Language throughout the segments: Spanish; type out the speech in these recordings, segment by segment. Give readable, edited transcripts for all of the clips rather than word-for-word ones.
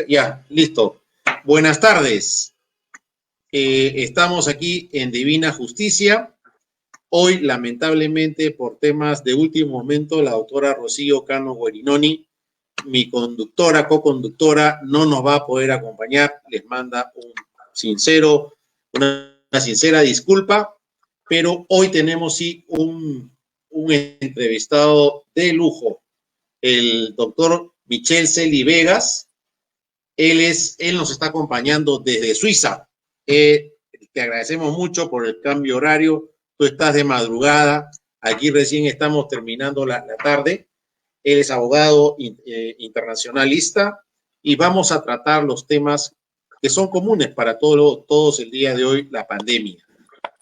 Ya, listo. Buenas tardes. Estamos aquí en Divina Justicia. Hoy, lamentablemente, por temas de último momento, la doctora Rocío Cano Guerinoni, mi conductora, co-conductora, no nos va a poder acompañar. Les manda una sincera disculpa, pero hoy tenemos sí un entrevistado de lujo, el doctor Michel Celi Vegas. Él nos está acompañando desde Suiza. Te agradecemos mucho por el cambio horario. Tú estás de madrugada. Aquí recién estamos terminando la tarde. Él es abogado internacionalista y vamos a tratar los temas que son comunes para todos el día de hoy, la pandemia.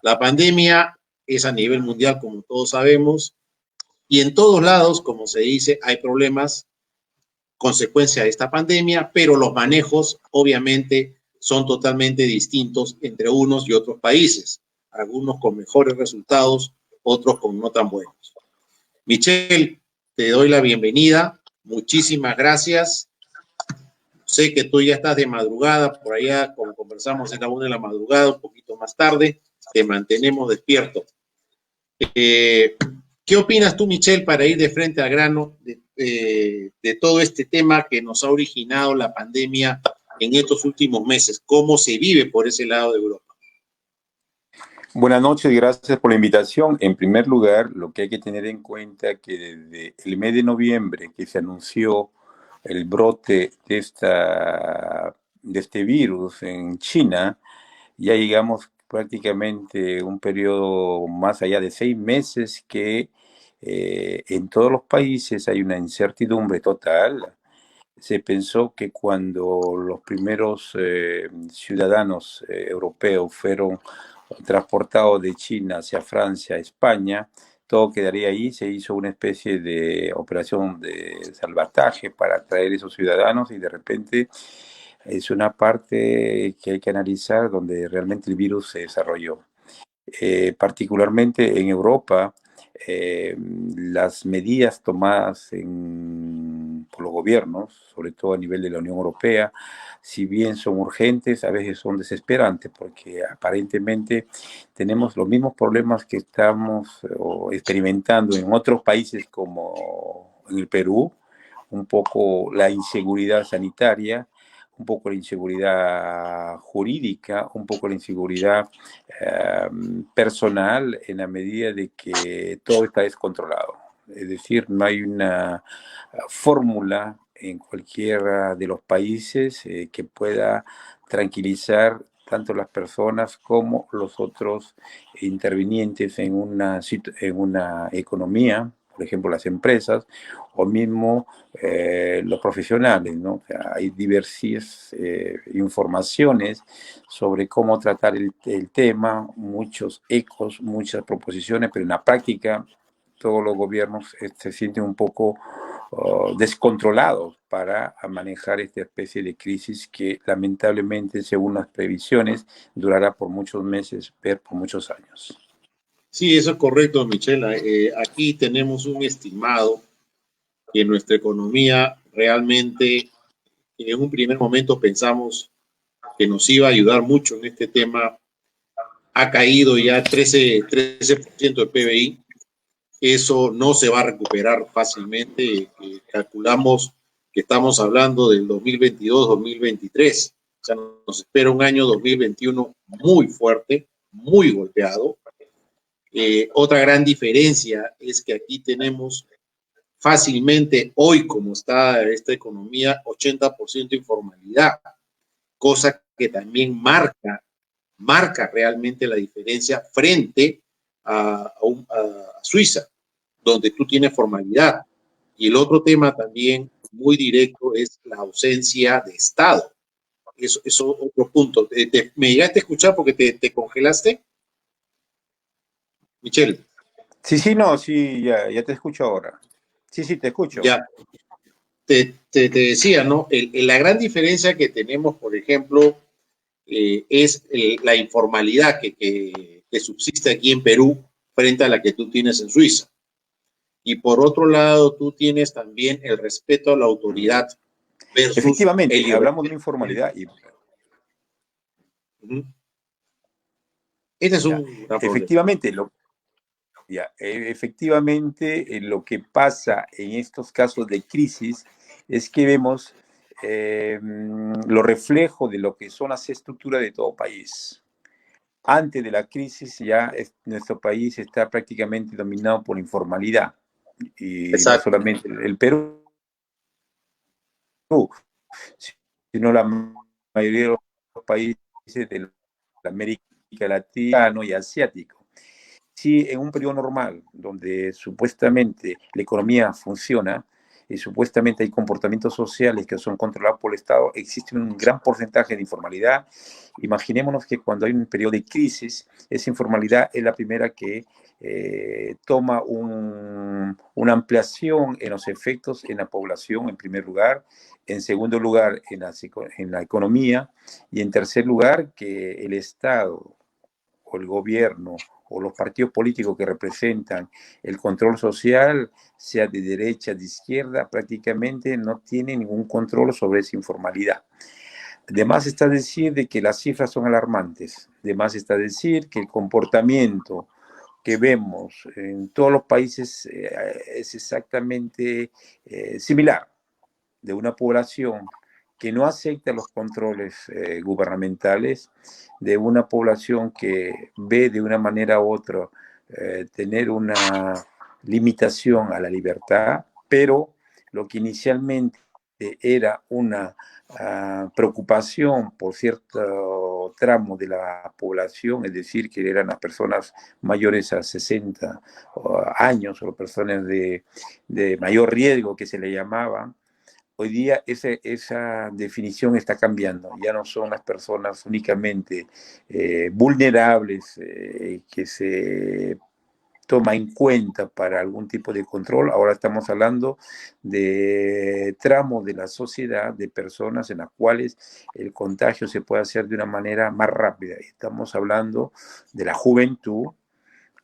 La pandemia es a nivel mundial, como todos sabemos, y en todos lados, como se dice, hay problemas consecuencia de esta pandemia, pero los manejos obviamente son totalmente distintos entre unos y otros países, algunos con mejores resultados, otros con no tan buenos. Michel, te doy la bienvenida, muchísimas gracias. Sé que tú ya estás de madrugada, por allá, como conversamos, en la 1 de la madrugada, un poquito más tarde, te mantenemos despierto. ¿Qué opinas tú, Michel, para ir de frente al grano de todo este tema que nos ha originado la pandemia en estos últimos meses? ¿Cómo se vive por ese lado de Europa? Buenas noches, gracias por la invitación. En primer lugar, lo que hay que tener en cuenta es que desde el mes de noviembre que se anunció el brote de este virus en China, ya llegamos prácticamente un periodo más allá de 6 meses que en todos los países hay una incertidumbre total. Se pensó que cuando los primeros ciudadanos europeos fueron transportados de China hacia Francia, España, todo quedaría ahí. Se hizo una especie de operación de salvataje para traer esos ciudadanos y de repente es una parte que hay que analizar donde realmente el virus se desarrolló. Particularmente en Europa, las medidas tomadas por los gobiernos, sobre todo a nivel de la Unión Europea, si bien son urgentes, a veces son desesperantes, porque aparentemente tenemos los mismos problemas que estamos experimentando en otros países como en el Perú, un poco la inseguridad sanitaria, un poco la inseguridad jurídica, un poco la inseguridad personal, en la medida de que todo está descontrolado. Es decir, no hay una fórmula en cualquiera de los países que pueda tranquilizar tanto las personas como los otros intervinientes en una economía, por ejemplo las empresas, o mismo los profesionales, ¿no? O sea, hay diversas informaciones sobre cómo tratar el tema, muchos ecos, muchas proposiciones, pero en la práctica todos los gobiernos se sienten un poco descontrolados para manejar esta especie de crisis que lamentablemente, según las previsiones, durará por muchos meses, por muchos años. Sí, eso es correcto, Michelle. Aquí tenemos un estimado que nuestra economía realmente, en un primer momento pensamos que nos iba a ayudar mucho en este tema, ha caído ya 13% del PBI. Eso no se va a recuperar fácilmente. Calculamos que estamos hablando del 2022-2023. O sea, nos espera un año 2021 muy fuerte, muy golpeado. Otra gran diferencia es que aquí tenemos fácilmente, hoy como está esta economía, 80% informalidad, cosa que también marca realmente la diferencia frente a Suiza, donde tú tienes formalidad. Y el otro tema también muy directo es la ausencia de Estado. Eso es otro punto. ¿Me llegaste a escuchar porque te congelaste? Michelle. Sí, no, sí, ya te escucho ahora. Sí, te escucho. Ya, te decía, ¿no? La gran diferencia que tenemos, por ejemplo, es la informalidad que subsiste aquí en Perú frente a la que tú tienes en Suiza. Y por otro lado, tú tienes también el respeto a la autoridad. versus el Efectivamente, liberalismo. hablamos de una informalidad y Este es ya, un gran problema. efectivamente, lo que pasa en estos casos de crisis es que vemos los reflejos de lo que son las estructuras de todo país. Antes de la crisis ya nuestro país está prácticamente dominado por informalidad y no Exacto. solamente el Perú, sino la mayoría de los países de la América Latina y asiático. Si en un periodo normal, donde supuestamente la economía funciona y supuestamente hay comportamientos sociales que son controlados por el Estado, existe un gran porcentaje de informalidad. Imaginémonos que cuando hay un periodo de crisis, esa informalidad es la primera que toma una ampliación en los efectos en la población, en primer lugar, en segundo lugar, en la economía, y en tercer lugar, que el Estado o el gobierno o los partidos políticos que representan el control social, sea de derecha, de izquierda, prácticamente no tienen ningún control sobre esa informalidad. Además está decir de que las cifras son alarmantes. Además está decir que el comportamiento que vemos en todos los países es exactamente similar, de una población que no acepta los controles gubernamentales, de una población que ve de una manera u otra tener una limitación a la libertad, pero lo que inicialmente era una preocupación por cierto tramo de la población, es decir, que eran las personas mayores a 60 años o personas de mayor riesgo que se le llamaba. Hoy día esa definición está cambiando. Ya no son las personas únicamente vulnerables que se toma en cuenta para algún tipo de control. Ahora estamos hablando de tramos de la sociedad, de personas en las cuales el contagio se puede hacer de una manera más rápida. Estamos hablando de la juventud,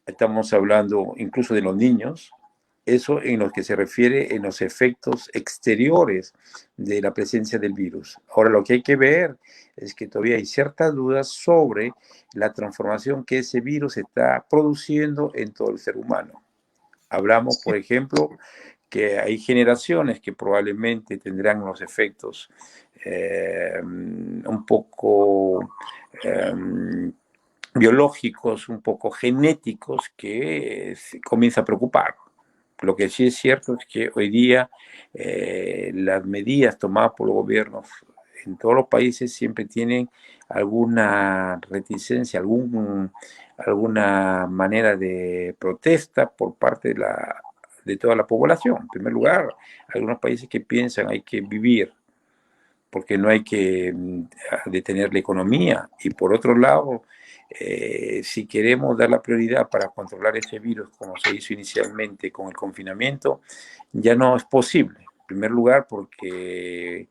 estamos hablando incluso de los niños. Eso en lo que se refiere en los efectos exteriores de la presencia del virus. Ahora, lo que hay que ver es que todavía hay ciertas dudas sobre la transformación que ese virus está produciendo en todo el ser humano. Hablamos, por ejemplo, que hay generaciones que probablemente tendrán unos efectos un poco biológicos, un poco genéticos, que se comienza a preocupar. Lo que sí es cierto es que hoy día las medidas tomadas por los gobiernos en todos los países siempre tienen alguna reticencia, alguna manera de protesta por parte de toda la población. En primer lugar, hay algunos países que piensan hay que vivir porque no hay que detener la economía. Y por otro lado, si queremos dar la prioridad para controlar ese virus, como se hizo inicialmente con el confinamiento, ya no es posible. En primer lugar, porque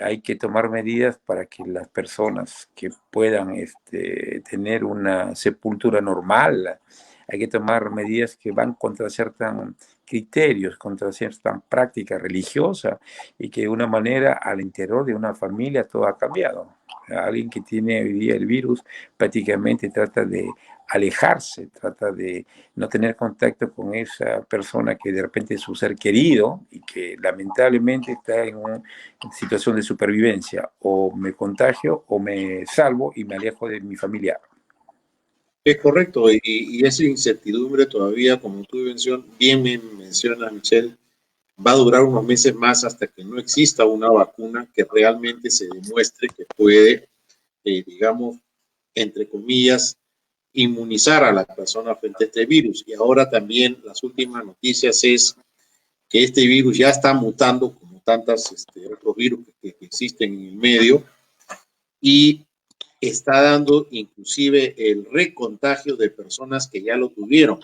hay que tomar medidas para que las personas que puedan tener una sepultura normal, hay que tomar medidas que van contra ciertos criterios, contra cierta práctica religiosa, y que de una manera al interior de una familia todo ha cambiado. Alguien que tiene hoy día el virus prácticamente trata de alejarse, trata de no tener contacto con esa persona que de repente es su ser querido y que lamentablemente está en una situación de supervivencia. O me contagio o me salvo y me alejo de mi familiar. Es correcto, y esa incertidumbre todavía, como tú bien me mencionas, Michelle, va a durar unos meses más hasta que no exista una vacuna que realmente se demuestre que puede, digamos, entre comillas, inmunizar a la persona frente a este virus. Y ahora también las últimas noticias es que este virus ya está mutando como tantos otros virus que existen en el medio y está dando inclusive el recontagio de personas que ya lo tuvieron,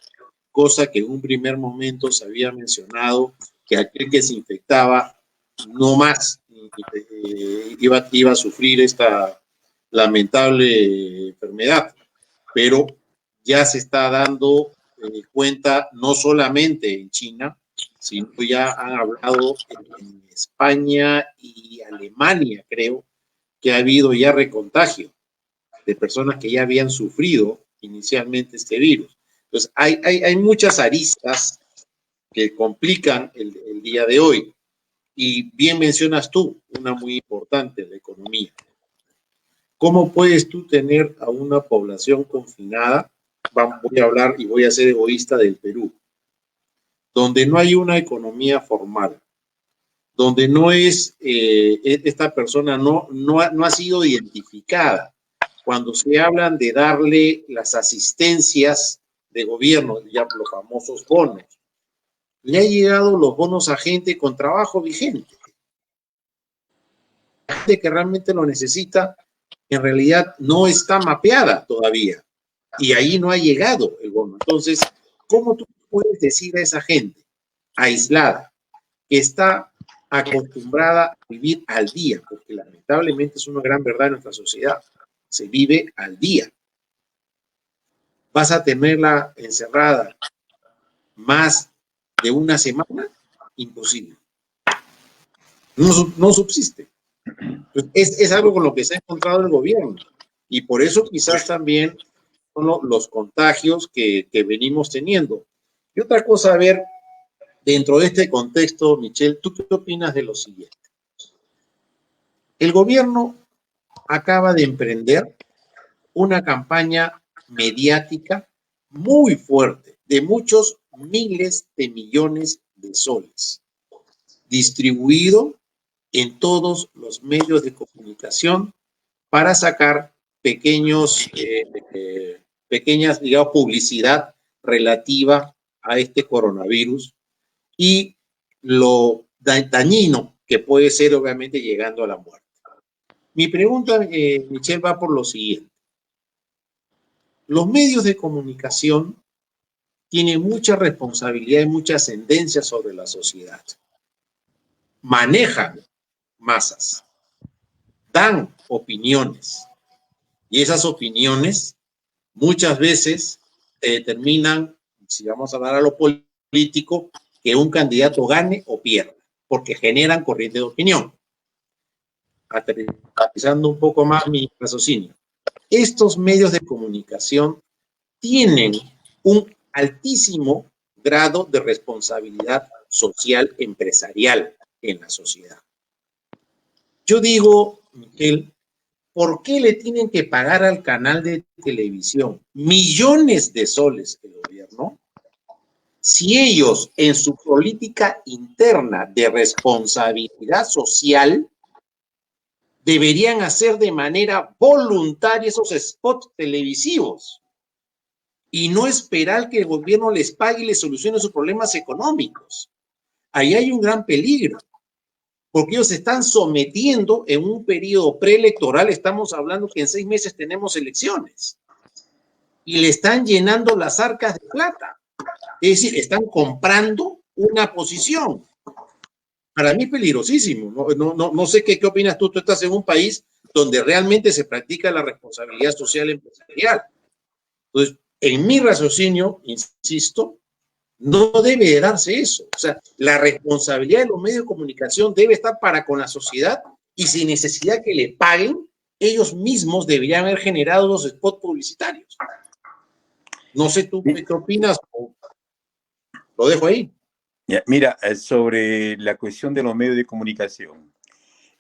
cosa que en un primer momento se había mencionado que aquel que se infectaba no más iba a sufrir esta lamentable enfermedad, pero ya se está dando cuenta no solamente en China, sino ya han hablado en España y Alemania, creo, que ha habido ya recontagio de personas que ya habían sufrido inicialmente este virus. Entonces, hay muchas aristas que complican el día de hoy. Y bien mencionas tú, una muy importante, la economía. ¿Cómo puedes tú tener a una población confinada? Voy a hablar y voy a ser egoísta del Perú, donde no hay una economía formal, donde no es, esta persona no ha sido identificada. Cuando se hablan de darle las asistencias de gobierno, ya los famosos bonos, le han llegado los bonos a gente con trabajo vigente, gente que realmente lo necesita, en realidad no está mapeada todavía y ahí no ha llegado el bono. Entonces, ¿cómo tú puedes decir a esa gente aislada que está acostumbrada a vivir al día? Porque lamentablemente es una gran verdad en nuestra sociedad, se vive al día. ¿Vas a tenerla encerrada más de una semana? Imposible. No subsiste. Es algo con lo que se ha encontrado el gobierno y por eso quizás también son los contagios que venimos teniendo. Y otra cosa, a ver, dentro de este contexto, Michelle, ¿tú qué opinas de lo siguiente? El gobierno acaba de emprender una campaña mediática muy fuerte, de muchos miles de millones de soles, distribuido en todos los medios de comunicación para sacar pequeñas, digamos, publicidad relativa a este coronavirus y lo dañino que puede ser, obviamente, llegando a la muerte. Mi pregunta, Michelle, va por lo siguiente. Los medios de comunicación tienen mucha responsabilidad y mucha ascendencia sobre la sociedad. Manejan masas, dan opiniones y esas opiniones muchas veces determinan, si vamos a hablar a lo político, que un candidato gane o pierda, porque generan corriente de opinión. Aterrizando un poco más mi raciocinio. Estos medios de comunicación tienen un altísimo grado de responsabilidad social empresarial en la sociedad. Yo digo, Miguel, ¿por qué le tienen que pagar al canal de televisión millones de soles el gobierno si ellos en su política interna de responsabilidad social deberían hacer de manera voluntaria esos spots televisivos y no esperar que el gobierno les pague y les solucione sus problemas económicos? Ahí hay un gran peligro, porque ellos se están sometiendo en un periodo preelectoral. Estamos hablando que en 6 meses tenemos elecciones y le están llenando las arcas de plata. Es decir, están comprando una posición. Para mí es peligrosísimo. No sé qué opinas tú. Tú estás en un país donde realmente se practica la responsabilidad social empresarial. Entonces, en mi raciocinio, insisto, no debe de darse eso. O sea, la responsabilidad de los medios de comunicación debe estar para con la sociedad y sin necesidad que le paguen, ellos mismos deberían haber generado los spots publicitarios. No sé tú qué opinas, lo dejo ahí. Ya, mira, sobre la cuestión de los medios de comunicación,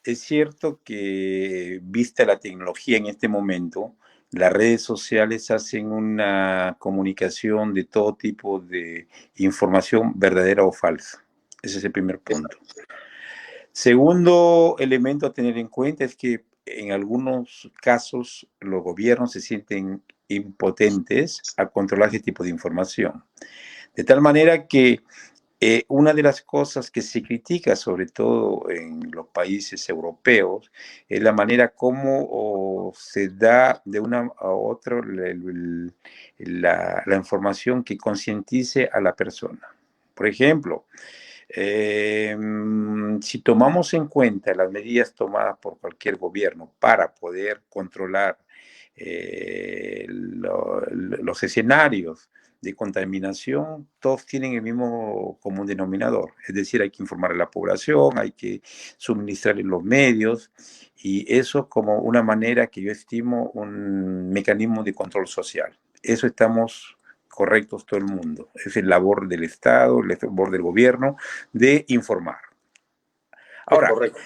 es cierto que, vista la tecnología en este momento, las redes sociales hacen una comunicación de todo tipo de información verdadera o falsa. Ese es el primer punto. Segundo elemento a tener en cuenta es que en algunos casos los gobiernos se sienten impotentes a controlar ese tipo de información. De tal manera que una de las cosas que se critica, sobre todo en los países europeos, es la manera como se da de una a otra la información que concientice a la persona. Por ejemplo, si tomamos en cuenta las medidas tomadas por cualquier gobierno para poder controlar los escenarios de contaminación, todos tienen el mismo común denominador. Es decir, hay que informar a la población, hay que suministrarle los medios, y eso es como una manera que yo estimo un mecanismo de control social. Eso estamos correctos todo el mundo. Es el labor del Estado, el labor del gobierno de informar. Es Ahora, correcto.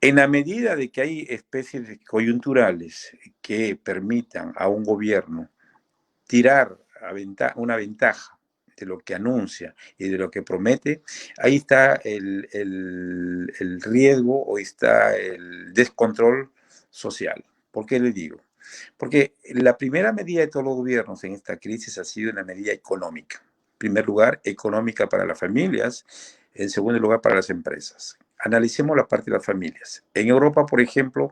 en la medida de que hay especies coyunturales que permitan a un gobierno tirar una ventaja de lo que anuncia y de lo que promete, ahí está el riesgo o está el descontrol social. ¿Por qué le digo? Porque la primera medida de todos los gobiernos en esta crisis ha sido una medida económica. En primer lugar, económica para las familias, en segundo lugar, para las empresas. Analicemos la parte de las familias. En Europa, por ejemplo,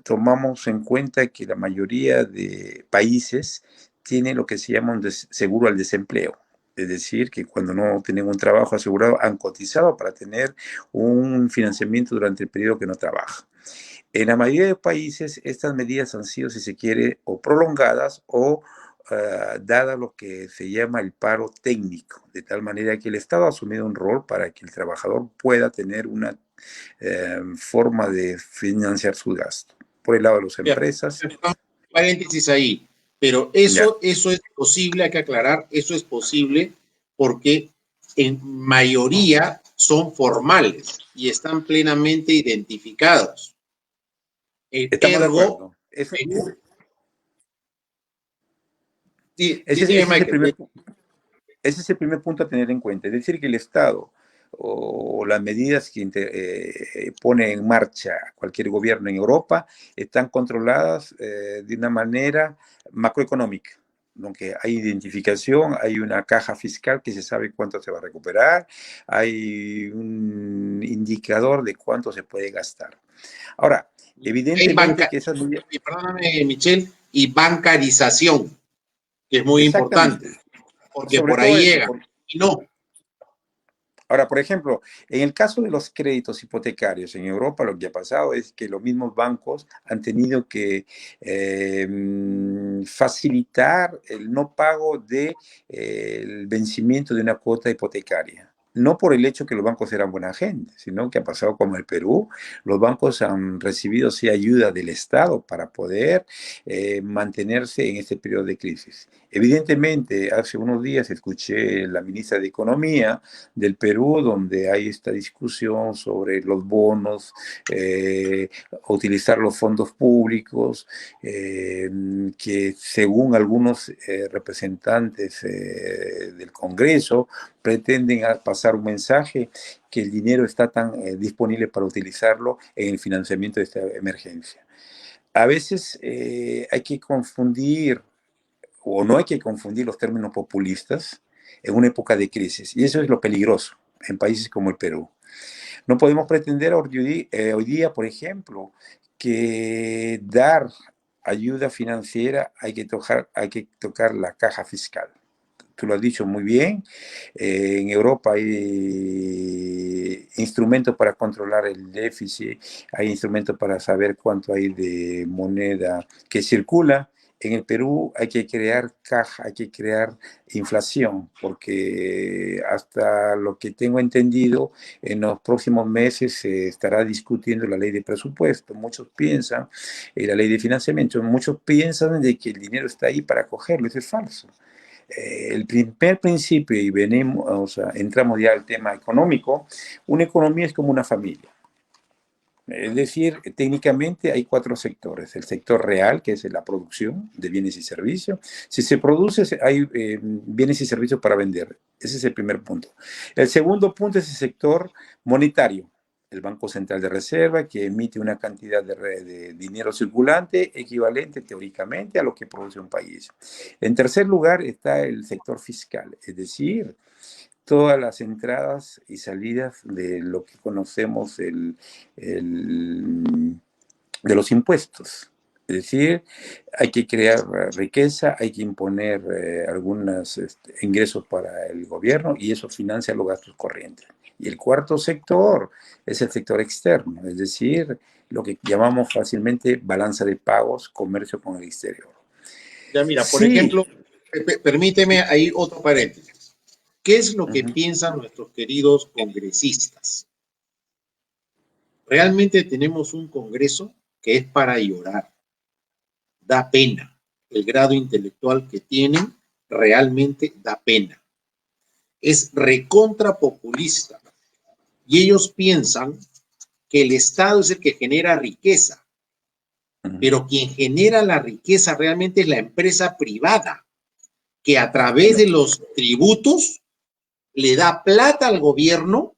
tomamos en cuenta que la mayoría de países tienen lo que se llama un seguro al desempleo. Es decir, que cuando no tienen un trabajo asegurado, han cotizado para tener un financiamiento durante el periodo que no trabajan. En la mayoría de países, estas medidas han sido, si se quiere, o prolongadas o dada lo que se llama el paro técnico, de tal manera que el Estado ha asumido un rol para que el trabajador pueda tener una forma de financiar su gasto. Por el lado de las Mira, empresas, paréntesis ahí, pero ya. eso es posible, hay que aclarar, eso es posible porque en mayoría son formales y están plenamente identificados. Estamos de Ergo, acuerdo. Eso, Perú, ese, dime, ese es el Michael. primer, ese es el primer punto a tener en cuenta. Es decir, que el Estado o las medidas que pone en marcha cualquier gobierno en Europa están controladas de una manera macroeconómica. Aunque hay identificación, hay una caja fiscal que se sabe cuánto se va a recuperar, hay un indicador de cuánto se puede gastar. Ahora, Hay evidentemente banca, que esas medidas... perdóname, Michelle, y bancarización, que es muy importante, Exactamente. porque Sobre por todo ahí eso. llega. Y no, Ahora, por ejemplo, en el caso de los créditos hipotecarios en Europa, lo que ha pasado es que los mismos bancos han tenido que facilitar el no pago de, el vencimiento de una cuota hipotecaria. No por el hecho que los bancos eran buena gente, sino que ha pasado como el Perú, los bancos han recibido sí ayuda del Estado para poder mantenerse en este periodo de crisis. Evidentemente, hace unos días escuché la ministra de Economía del Perú, donde hay esta discusión sobre los bonos, utilizar los fondos públicos, que según algunos representantes del Congreso pretenden pasar un mensaje que el dinero está tan disponible para utilizarlo en el financiamiento de esta emergencia. A veces hay que confundir, o no hay que confundir los términos populistas en una época de crisis, y eso es lo peligroso en países como el Perú. No podemos pretender hoy día, por ejemplo, que dar ayuda financiera hay que tocar la caja fiscal. Tú lo has dicho muy bien, en Europa hay instrumentos para controlar el déficit, hay instrumentos para saber cuánto hay de moneda que circula. En el Perú hay que crear caja, hay que crear inflación, porque hasta lo que tengo entendido, en los próximos meses se estará discutiendo la ley de presupuesto. Muchos piensan, la ley de financiamiento, muchos piensan de que el dinero está ahí para cogerlo, eso es falso. El primer principio, y venimos, o sea, entramos ya al tema económico, una economía es como una familia. Es decir, técnicamente hay cuatro sectores. El sector real, que es la producción de bienes y servicios. Si se produce, hay bienes y servicios para vender. Ese es el primer punto. El segundo punto es el sector monetario. El Banco Central de Reserva, que emite una cantidad de dinero circulante equivalente teóricamente a lo que produce un país. En tercer lugar está el sector fiscal, es decir, todas las entradas y salidas de lo que conocemos de los impuestos. Es decir, hay que crear riqueza, hay que imponer algunos ingresos para el gobierno y eso financia los gastos corrientes. Y el cuarto sector es el sector externo, es decir, lo que llamamos fácilmente balanza de pagos, comercio con el exterior. ya mira, por Sí, ejemplo, Permíteme ahí otro paréntesis. ¿Qué es lo que Ujú. piensan nuestros queridos congresistas? Realmente tenemos un Congreso que es para llorar. Da pena. El grado intelectual que tienen realmente da pena. Es recontra populista. Y ellos piensan que el Estado es el que genera riqueza, Ujú. pero quien genera la riqueza realmente es la empresa privada, que a través Bueno, de los tributos le da plata al gobierno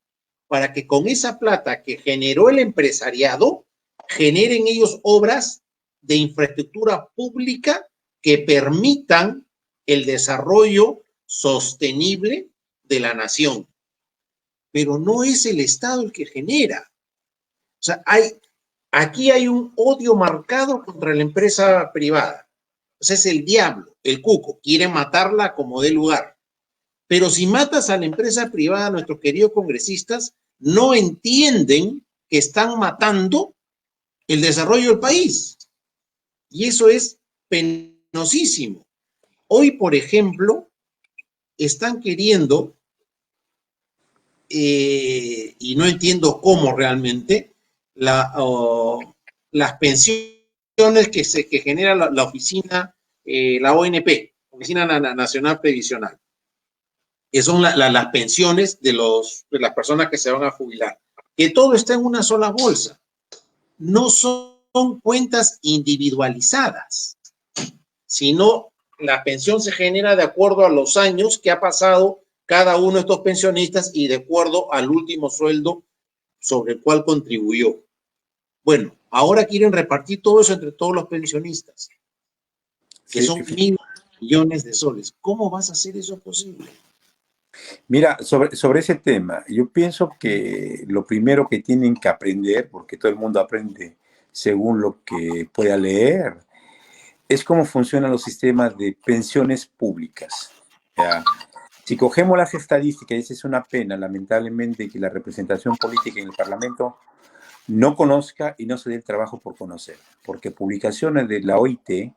para que con esa plata que generó el empresariado, generen ellos obras de infraestructura pública que permitan el desarrollo sostenible de la nación. Pero no es el Estado el que genera. O sea, aquí hay un odio marcado contra la empresa privada. O sea, es el diablo, el cuco, quiere matarla como dé lugar. Pero si matas a la empresa privada, nuestros queridos congresistas no entienden que están matando el desarrollo del país. Y eso es penosísimo. Hoy, por ejemplo, están queriendo, y no entiendo cómo realmente, las pensiones que genera la oficina, la ONP, Oficina Nacional Previsional, que son las pensiones de las personas que se van a jubilar, que todo está en una sola bolsa. No son cuentas individualizadas, sino la pensión se genera de acuerdo a los años que ha pasado cada uno de estos pensionistas y de acuerdo al último sueldo sobre el cual contribuyó. Bueno, ahora quieren repartir todo eso entre todos los pensionistas, que sí, son 1.000 millones de soles. ¿Cómo vas a hacer eso posible? mira, sobre ese tema, yo pienso que lo primero que tienen que aprender, porque todo el mundo aprende según lo que pueda leer, es cómo funcionan los sistemas de pensiones públicas. ¿Ya? Si cogemos las estadísticas, y esa es una pena, lamentablemente, que la representación política en el Parlamento no conozca y no se dé el trabajo por conocer, porque publicaciones de la OIT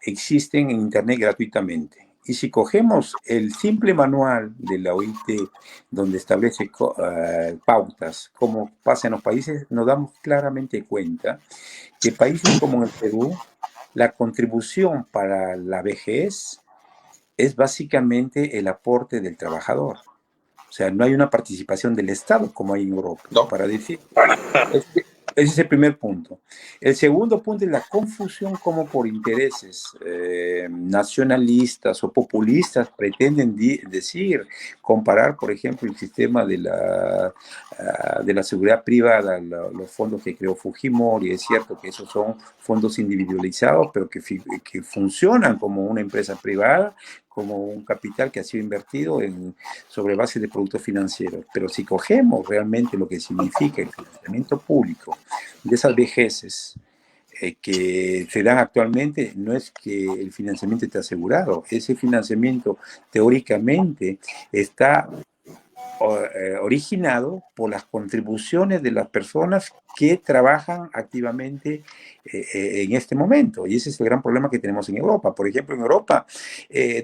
existen en Internet gratuitamente. Y si cogemos el simple manual de la OIT, donde establece pautas, como pasa en los países, nos damos claramente cuenta que países como el Perú, la contribución para la vejez es básicamente el aporte del trabajador. O sea, no hay una participación del Estado como hay en Europa, No, para decir. para. Ese es el primer punto. El segundo punto es la confusión como por intereses nacionalistas o populistas pretenden decir, comparar, por ejemplo, el sistema de la seguridad privada, los fondos que creó Fujimori. Es cierto que esos son fondos individualizados, pero que funcionan como una empresa privada, como un capital que ha sido invertido sobre base de productos financieros. Pero si cogemos realmente lo que significa el financiamiento público de esas vejeces que se dan actualmente, no es que el financiamiento esté asegurado, ese financiamiento teóricamente está originado por las contribuciones de las personas que trabajan activamente en este momento. Y ese es el gran problema que tenemos en Europa. Por ejemplo, en Europa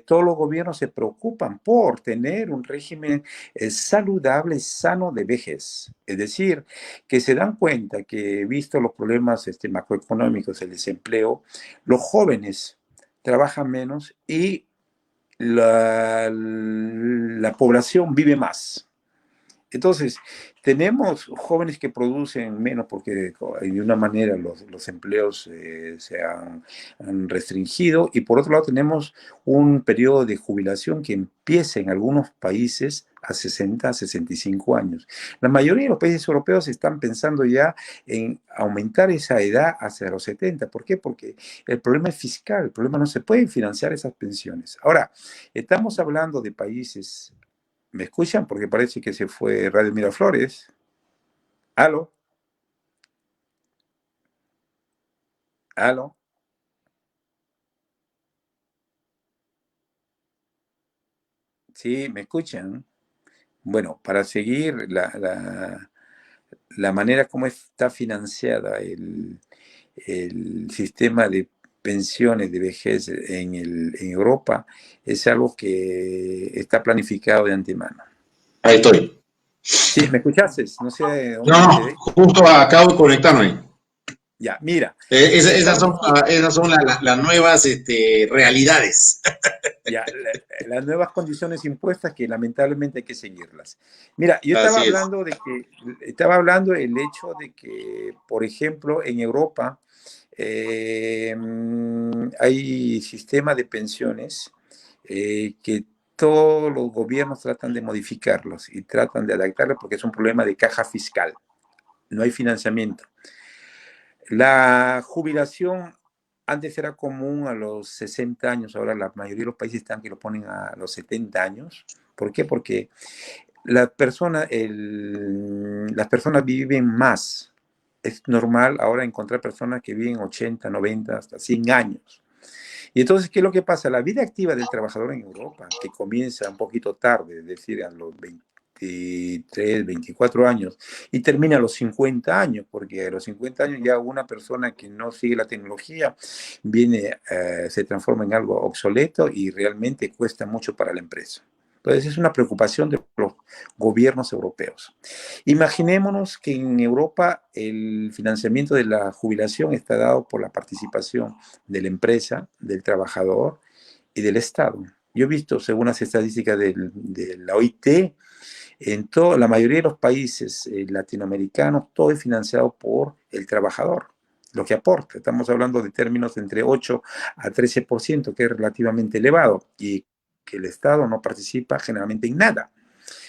todos los gobiernos se preocupan por tener un régimen saludable, sano de vejez. Es decir, que se dan cuenta que, visto los problemas macroeconómicos, el desempleo, los jóvenes trabajan menos y la población vive más. Entonces, tenemos jóvenes que producen menos porque de una manera los empleos se han restringido, y por otro lado tenemos un periodo de jubilación que empieza en algunos países a 60, a 65 años. La mayoría de los países europeos están pensando ya en aumentar esa edad hacia los 70. ¿Por qué? Porque el problema es fiscal, el problema no se puede financiar esas pensiones. Ahora, estamos hablando de países. ¿Me escuchan? Porque parece que se fue Radio Miraflores. ¿Aló? ¿Aló? Sí, ¿me escuchan? Bueno, para seguir la manera como está financiada el sistema de pensiones de vejez en Europa es algo que está planificado de antemano. Ahí estoy. Sí, ¿me escuchaste? No sé dónde me No, quedé. justo acabo de conectarme. Ya, mira. Esas son las nuevas realidades. Ya, las nuevas condiciones impuestas que lamentablemente hay que seguirlas. Mira, yo estaba Así es. hablando del hecho de que, por ejemplo, en Europa hay sistemas de pensiones que todos los gobiernos tratan de modificarlos y tratan de adaptarlos porque es un problema de caja fiscal. No hay financiamiento. La jubilación antes era común a los 60 años, ahora la mayoría de los países están que lo ponen a los 70 años. ¿Por qué? Porque las personas viven más. Es normal ahora encontrar personas que viven 80, 90, hasta 100 años. Y entonces, ¿qué es lo que pasa? La vida activa del trabajador en Europa, que comienza un poquito tarde, es decir, a los 23, 24 años, y termina a los 50 años, porque a los 50 años ya una persona que no sigue la tecnología se transforma en algo obsoleto y realmente cuesta mucho para la empresa. Entonces, es una preocupación de los gobiernos europeos. Imaginémonos que en Europa el financiamiento de la jubilación está dado por la participación de la empresa, del trabajador y del Estado. Yo he visto, según las estadísticas de la OIT, en la mayoría de los países latinoamericanos, todo es financiado por el trabajador, lo que aporta. Estamos hablando de términos de entre 8 a 13%, que es relativamente elevado, y que el Estado no participa generalmente en nada.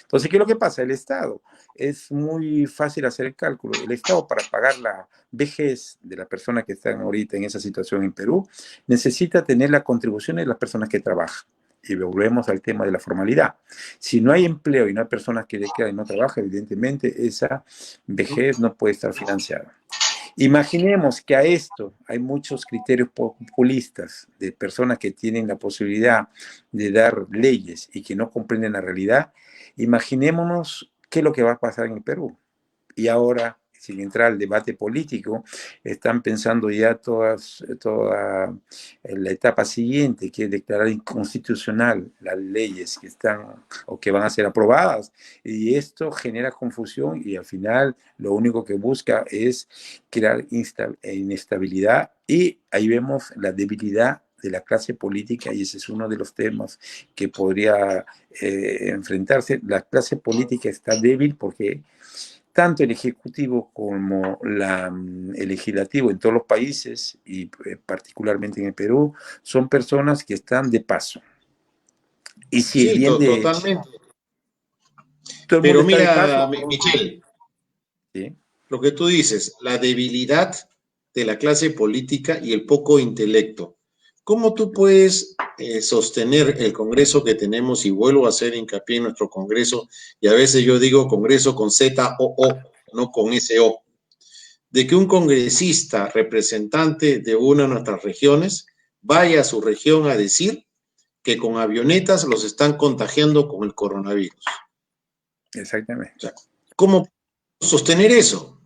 Entonces, ¿qué es lo que pasa? El Estado, es muy fácil hacer el cálculo. El Estado, para pagar la vejez de las personas que están ahorita en esa situación en Perú, necesita tener las contribuciones de las personas que trabajan. Y volvemos al tema de la formalidad. Si no hay empleo y no hay personas que le quedan y no trabajan, evidentemente esa vejez no puede estar financiada. Imaginemos que a esto hay muchos criterios populistas de personas que tienen la posibilidad de dar leyes y que no comprenden la realidad. Imaginémonos qué es lo que va a pasar en el Perú. Y ahora, sin entrar al debate político, están pensando ya toda la etapa siguiente, que es declarar inconstitucional las leyes que están o que van a ser aprobadas. Y esto genera confusión y al final lo único que busca es crear inestabilidad, y ahí vemos la debilidad de la clase política, y ese es uno de los temas que podría enfrentarse. La clase política está débil porque tanto el Ejecutivo como el Legislativo en todos los países, y particularmente en el Perú, son personas que están de paso. Y si el Sí, bien de totalmente. todo el mundo Pero está de mira, paso, Michelle, ¿sí? lo que tú dices, la debilidad de la clase política y el poco intelecto. ¿Cómo tú puedes sostener el Congreso que tenemos? Y vuelvo a hacer hincapié en nuestro Congreso, y a veces yo digo Congreso con Z-O-O, no con S-O, de que un congresista representante de una de nuestras regiones vaya a su región a decir que con avionetas los están contagiando con el coronavirus. Exactamente. O sea, ¿cómo sostener eso?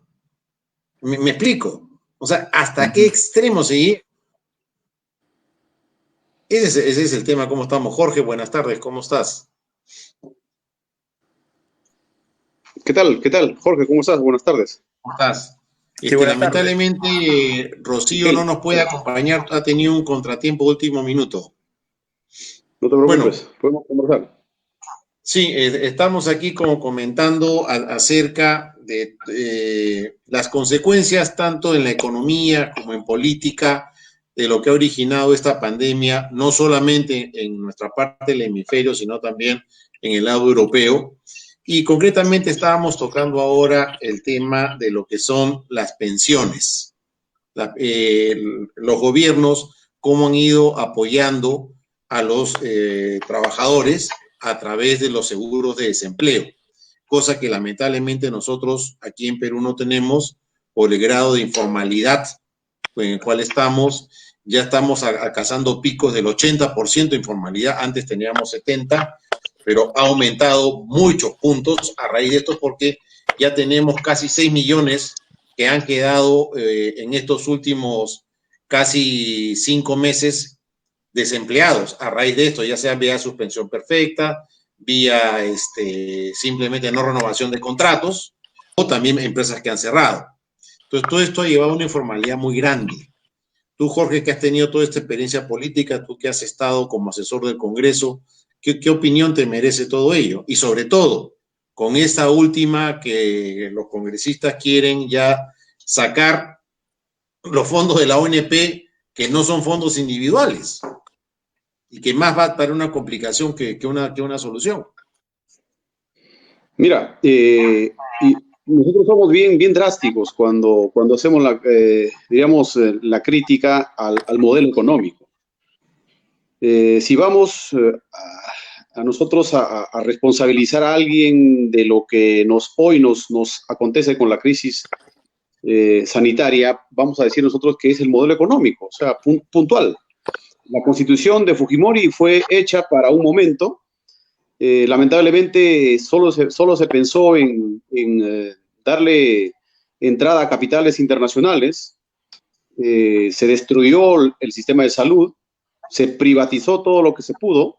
¿Me explico? O sea, ¿hasta qué extremo seguir? Ese es el tema. ¿Cómo estamos? Jorge, buenas tardes. ¿Cómo estás? ¿Qué tal? ¿Qué tal? Jorge, ¿cómo estás? Buenas tardes. ¿Cómo estás? Sí, buenas tardes. Lamentablemente, Rocío no Michelle, nos puede acompañar. Ha tenido un contratiempo de último minuto. no te Bueno, preocupes, podemos conversar. sí, estamos aquí como comentando acerca de las consecuencias tanto en la economía como en política de lo que ha originado esta pandemia, no solamente en nuestra parte del hemisferio, sino también en el lado europeo. Y concretamente estábamos tocando ahora el tema de lo que son las pensiones. Los gobiernos, cómo han ido apoyando a los trabajadores a través de los seguros de desempleo, cosa que lamentablemente nosotros aquí en Perú no tenemos por el grado de informalidad en el cual estamos. Ya estamos alcanzando picos del 80% de informalidad, antes teníamos 70%, pero ha aumentado muchos puntos a raíz de esto porque ya tenemos casi 6 millones que han quedado en estos últimos casi 5 meses desempleados a raíz de esto, ya sea vía suspensión perfecta, vía simplemente no renovación de contratos, o también empresas que han cerrado. Entonces, todo esto ha llevado a una informalidad muy grande. Tú, Jorge, que has tenido toda esta experiencia política, tú que has estado como asesor del Congreso, ¿qué opinión te merece todo ello? Y sobre todo, con esta última que los congresistas quieren ya sacar los fondos de la ONP, que no son fondos individuales, y que más va para una complicación que una solución. Mira, nosotros somos bien drásticos cuando hacemos la crítica al modelo económico. Si vamos a nosotros a responsabilizar a alguien de lo que hoy nos acontece con la crisis sanitaria, vamos a decir nosotros que es el modelo económico, o sea, puntual. La constitución de Fujimori fue hecha para un momento. Lamentablemente solo se pensó en darle entrada a capitales internacionales. Se destruyó el sistema de salud, se privatizó todo lo que se pudo.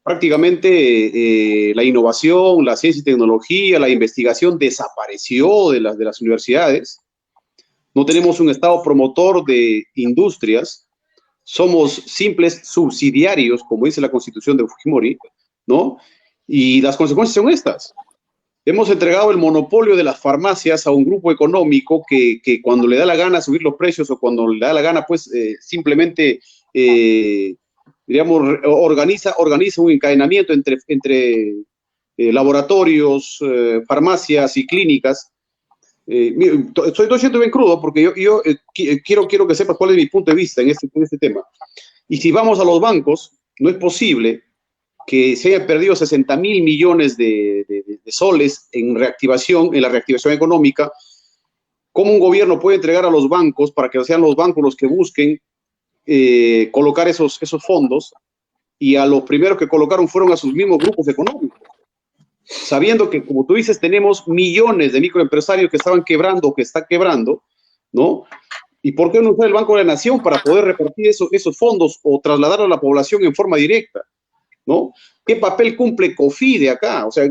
Prácticamente la innovación, la ciencia y tecnología, la investigación desapareció de las universidades. No tenemos un Estado promotor de industrias. Somos simples subsidiarios, como dice la Constitución de Fujimori, ¿no? Y las consecuencias son estas. Hemos entregado el monopolio de las farmacias a un grupo económico que cuando le da la gana subir los precios o cuando le da la gana, pues simplemente, organiza un encadenamiento entre laboratorios, farmacias y clínicas. Estoy siendo bien crudo porque yo quiero que sepas cuál es mi punto de vista en este tema. Y si vamos a los bancos, no es posible que se hayan perdido 60.000 millones de soles en la reactivación económica. ¿Cómo un gobierno puede entregar a los bancos para que sean los bancos los que busquen colocar esos fondos? Y a los primeros que colocaron fueron a sus mismos grupos económicos, sabiendo que, como tú dices, tenemos millones de microempresarios que estaban quebrando o que están quebrando, ¿no? ¿Y por qué no usar el Banco de la Nación para poder repartir esos fondos o trasladarlo a la población en forma directa, ¿no? ¿Qué papel cumple COFIDE acá? O sea,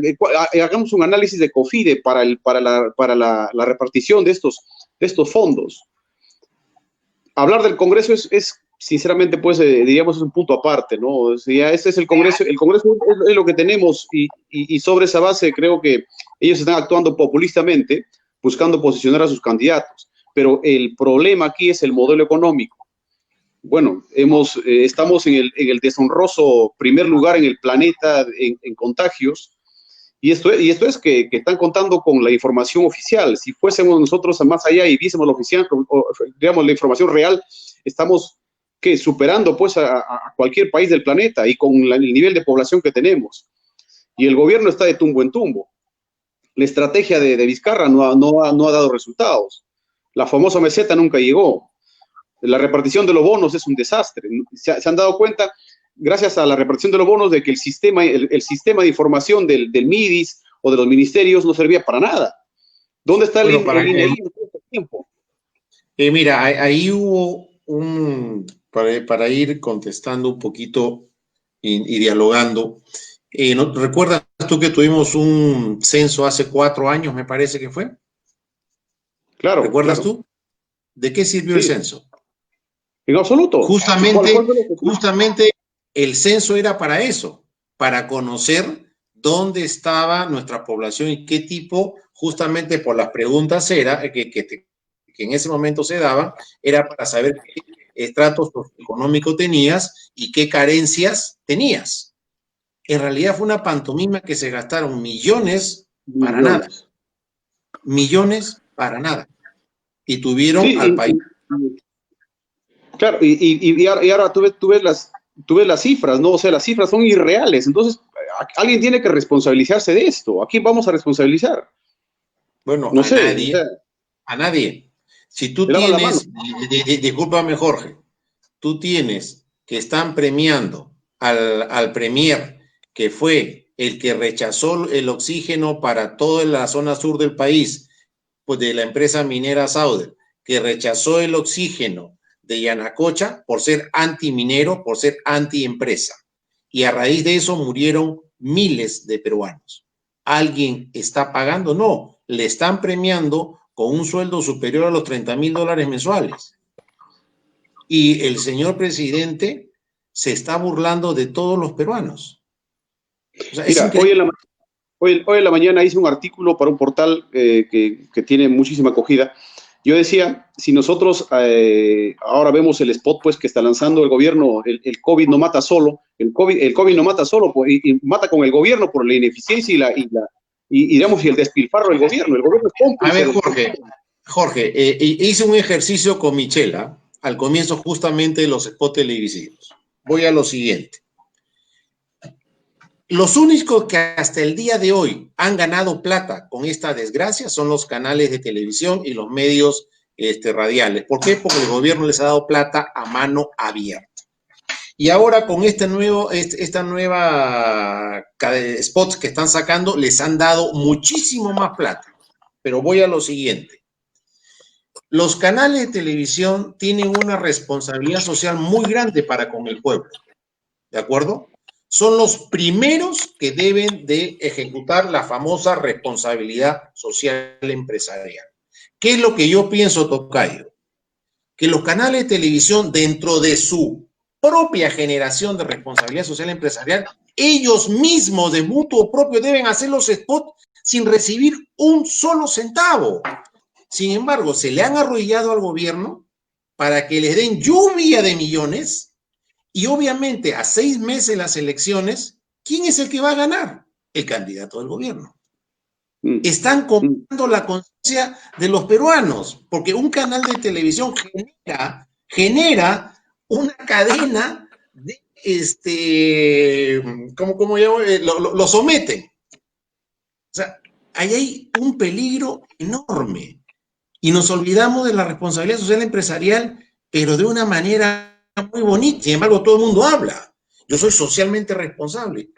hagamos un análisis de COFIDE para la repartición de estos fondos. Hablar del Congreso es sinceramente, pues, diríamos, es un punto aparte, ¿no? O sea, este es el Congreso es lo que tenemos y sobre esa base creo que ellos están actuando populistamente, buscando posicionar a sus candidatos. Pero el problema aquí es el modelo económico. Bueno, estamos en el deshonroso primer lugar en el planeta en contagios, y esto es que están contando con la información oficial. Si fuésemos nosotros más allá y viésemos la información real, estamos superando pues a cualquier país del planeta y con el nivel de población que tenemos. Y el gobierno está de tumbo en tumbo. La estrategia de Vizcarra no ha dado resultados. La famosa meseta nunca llegó. La repartición de los bonos es un desastre. Se han dado cuenta, gracias a la repartición de los bonos, de que el sistema de información del MIDIS o de los ministerios no servía para nada. ¿Dónde está el INEI en este tiempo? Mira, ahí hubo para ir contestando un poquito y dialogando. ¿Recuerdas tú que tuvimos un censo hace 4 años, me parece que fue? Claro. ¿Recuerdas tú? ¿De qué sirvió el censo? En absoluto. Justamente el censo era para eso, para conocer dónde estaba nuestra población y qué tipo, justamente por las preguntas que en ese momento se daban, era para saber qué estrato socioeconómico tenías y qué carencias tenías. En realidad fue una pantomima que se gastaron millones para nada. Millones para nada. Y tuvieron al país. Claro, y ahora tú ves las cifras, ¿no? O sea, las cifras son irreales. Entonces, alguien tiene que responsabilizarse de esto. ¿A quién vamos a responsabilizar? Bueno, no sé, nadie. A nadie. Si tú tienes, discúlpame, Jorge, tú tienes que están premiando al premier, que fue el que rechazó el oxígeno para toda la zona sur del país, pues de la empresa minera Sauder, que rechazó el oxígeno de Yanacocha por ser antiminero, por ser antiempresa. Y a raíz de eso murieron miles de peruanos. ¿Alguien está pagando? No, le están premiando con un sueldo superior a los $30,000 mensuales. Y el señor presidente se está burlando de todos los peruanos. O sea, Mira, hoy en la mañana hice un artículo para un portal que tiene muchísima acogida. Yo decía, si nosotros ahora vemos el spot pues, que está lanzando el gobierno, el COVID no mata solo, el COVID no mata solo, pues, y mata con el gobierno por la ineficiencia digamos, y el despilfarro del gobierno. El gobierno es cómplice. A ver, Jorge, hice un ejercicio con Michela al comienzo justamente de los spots televisivos. Voy a lo siguiente. Los únicos que hasta el día de hoy han ganado plata con esta desgracia son los canales de televisión y los medios radiales. ¿Por qué? Porque el gobierno les ha dado plata a mano abierta. Y ahora con esta nueva spots que están sacando, les han dado muchísimo más plata. Pero voy a lo siguiente. Los canales de televisión tienen una responsabilidad social muy grande para con el pueblo. ¿De acuerdo? Son los primeros que deben de ejecutar la famosa responsabilidad social empresarial. ¿Qué es lo que yo pienso, Tocayo? Que los canales de televisión, dentro de su propia generación de responsabilidad social empresarial, ellos mismos de mutuo propio deben hacer los spots sin recibir un solo centavo. Sin embargo, se le han arrodillado al gobierno para que les den lluvia de millones. Y obviamente a 6 meses de las elecciones, ¿quién es el que va a ganar? El candidato del gobierno. Están comprando la conciencia de los peruanos, porque un canal de televisión genera una cadena de, ¿cómo llamo? Lo someten. O sea, ahí hay un peligro enorme. Y nos olvidamos de la responsabilidad social empresarial, pero de una manera muy bonita. Sin embargo, todo el mundo habla. Yo soy socialmente responsable.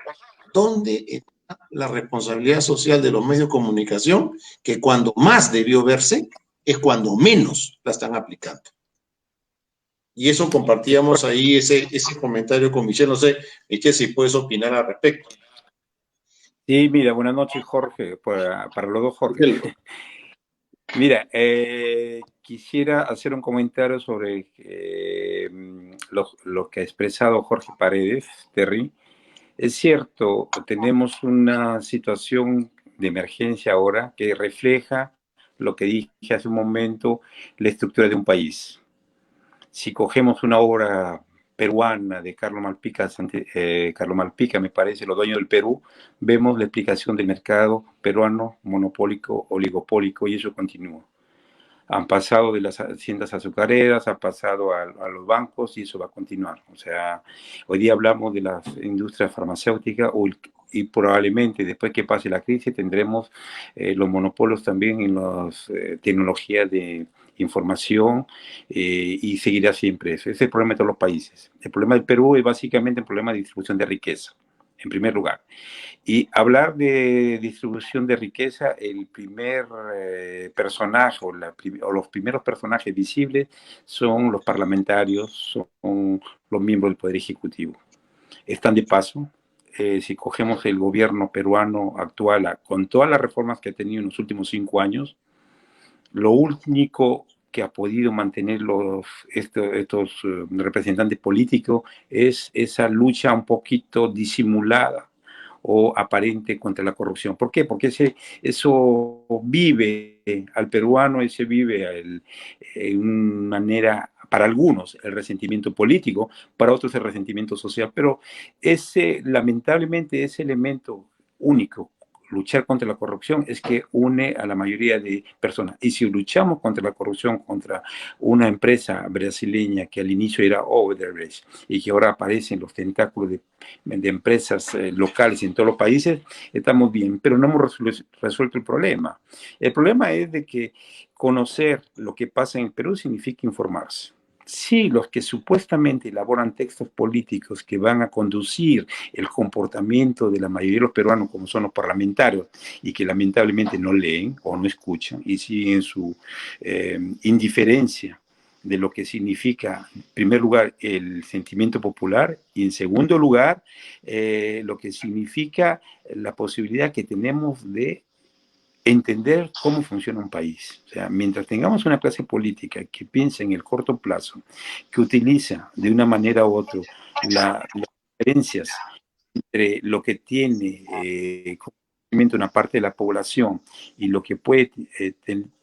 ¿Dónde está la responsabilidad social de los medios de comunicación? Que cuando más debió verse, es cuando menos la están aplicando. Y eso compartíamos ahí, ese comentario con Michelle. No sé, Michelle, si puedes opinar al respecto. Sí, mira, buenas noches, Jorge, para los dos Jorge. Mira, quisiera hacer un comentario sobre lo que ha expresado Jorge Paredes, Terry. Es cierto, tenemos una situación de emergencia ahora que refleja lo que dije hace un momento, la estructura de un país. Si cogemos una obra peruana de Carlos Malpica, me parece, Los dueños del Perú, vemos la explicación del mercado peruano monopólico, oligopólico, y eso continúa. Han pasado de las haciendas azucareras, ha pasado a los bancos y eso va a continuar. O sea, hoy día hablamos de las industrias farmacéuticas y probablemente después que pase la crisis tendremos los monopolios también en las tecnologías de información y seguirá siempre eso. Ese es el problema de todos los países. El problema del Perú es básicamente el problema de distribución de riqueza, en primer lugar. Y hablar de distribución de riqueza, el primer personaje o los primeros personajes visibles son los parlamentarios, son los miembros del Poder Ejecutivo. Están de paso. Si cogemos el gobierno peruano actual, con todas las reformas que ha tenido en los últimos 5 años, lo único que ha podido mantener estos representantes políticos es esa lucha un poquito disimulada o aparente contra la corrupción. ¿Por qué? Porque eso vive al peruano, ese vive en una manera, para algunos, el resentimiento político, para otros el resentimiento social, pero lamentablemente, ese elemento único, luchar contra la corrupción, es que une a la mayoría de personas. Y si luchamos contra la corrupción, contra una empresa brasileña que al inicio era Odebrecht y que ahora aparecen los tentáculos de empresas locales en todos los países, estamos bien, pero no hemos resuelto el problema. El problema es de que conocer lo que pasa en Perú significa informarse. Sí, los que supuestamente elaboran textos políticos que van a conducir el comportamiento de la mayoría de los peruanos, como son los parlamentarios, y que lamentablemente no leen o no escuchan, y siguen su indiferencia de lo que significa, en primer lugar, el sentimiento popular y, en segundo lugar, lo que significa la posibilidad que tenemos de entender cómo funciona un país. O sea, mientras tengamos una clase política que piensa en el corto plazo, que utiliza de una manera u otra las diferencias entre lo que tiene una parte de la población y lo que puede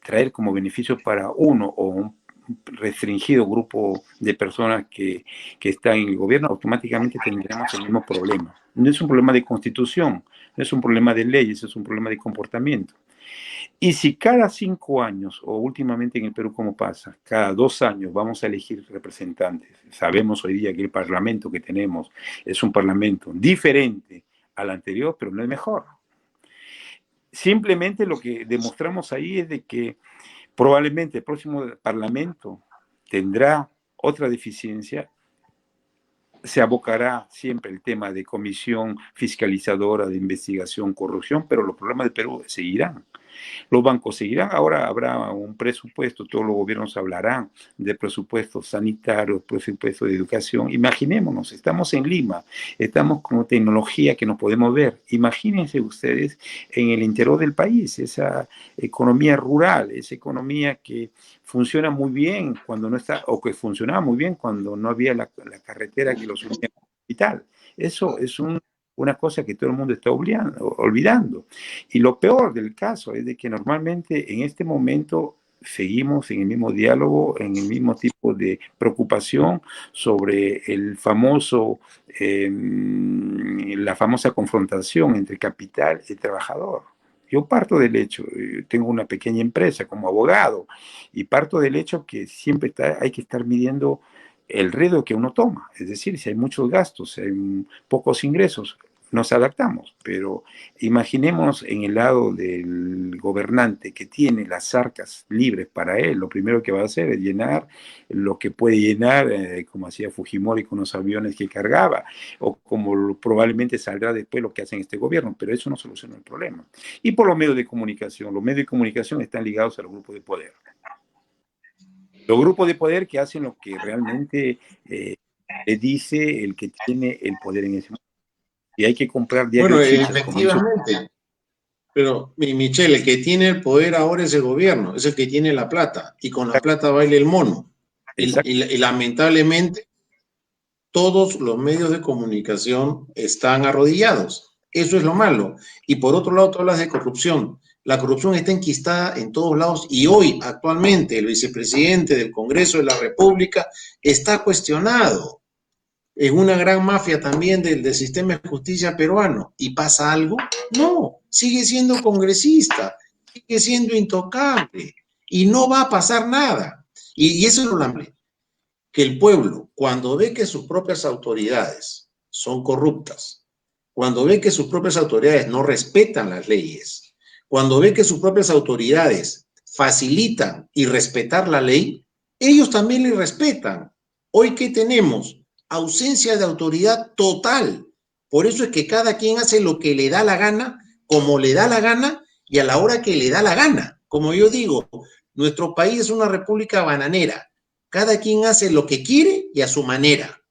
traer como beneficio para uno o un restringido grupo de personas que están en el gobierno, automáticamente tendremos el mismo problema. No es un problema de constitución, no es un problema de leyes, es un problema de comportamiento. Y si cada 5 años, o últimamente en el Perú como pasa, cada 2 años vamos a elegir representantes, sabemos hoy día que el parlamento que tenemos es un parlamento diferente al anterior, pero no es mejor. Simplemente lo que demostramos ahí es de que probablemente el próximo parlamento tendrá otra deficiencia, se abocará siempre el tema de comisión fiscalizadora de investigación, corrupción, pero los problemas del Perú seguirán. Los bancos seguirán, ahora habrá un presupuesto, todos los gobiernos hablarán de presupuestos sanitarios, presupuestos de educación. Imaginémonos, estamos en Lima, estamos con tecnología que no podemos ver. Imagínense ustedes en el interior del país, esa economía rural, esa economía que funciona muy bien cuando no está, o que funcionaba muy bien cuando no había la carretera que los unía a la capital. Eso es una cosa que todo el mundo está olvidando. Y lo peor del caso es de que normalmente en este momento seguimos en el mismo diálogo, en el mismo tipo de preocupación sobre el famoso, la famosa confrontación entre capital y trabajador. Yo parto del hecho, tengo una pequeña empresa como abogado, y parto del hecho que siempre hay que estar midiendo el riesgo que uno toma. Es decir, si hay muchos gastos, si hay pocos ingresos, nos adaptamos, pero imaginemos en el lado del gobernante que tiene las arcas libres para él, lo primero que va a hacer es llenar lo que puede llenar, como hacía Fujimori con los aviones que cargaba, o como probablemente saldrá después lo que hace en este gobierno, pero eso no soluciona el problema. Y por los medios de comunicación están ligados a los grupos de poder. Los grupos de poder que hacen lo que realmente le dice el que tiene el poder en ese momento. Y hay que comprar diarios. Bueno, efectivamente. Pero, Michelle, el que tiene el poder ahora es el gobierno, es el que tiene la plata, y con la plata baila el mono. Y lamentablemente, todos los medios de comunicación están arrodillados. Eso es lo malo. Y por otro lado, tú hablas de corrupción. La corrupción está enquistada en todos lados y hoy, actualmente, el vicepresidente del Congreso de la República está cuestionado. Es una gran mafia también del sistema de justicia peruano. ¿Y pasa algo? No, sigue siendo congresista, sigue siendo intocable y no va a pasar nada. Y eso es lo lamentable, que el pueblo, cuando ve que sus propias autoridades son corruptas, cuando ve que sus propias autoridades no respetan las leyes, cuando ve que sus propias autoridades facilitan y respetar la ley, ellos también le respetan. Hoy, ¿qué tenemos? Ausencia de autoridad total. Por eso es que cada quien hace lo que le da la gana, como le da la gana y a la hora que le da la gana. Como yo digo, nuestro país es una república bananera. Cada quien hace lo que quiere y a su manera,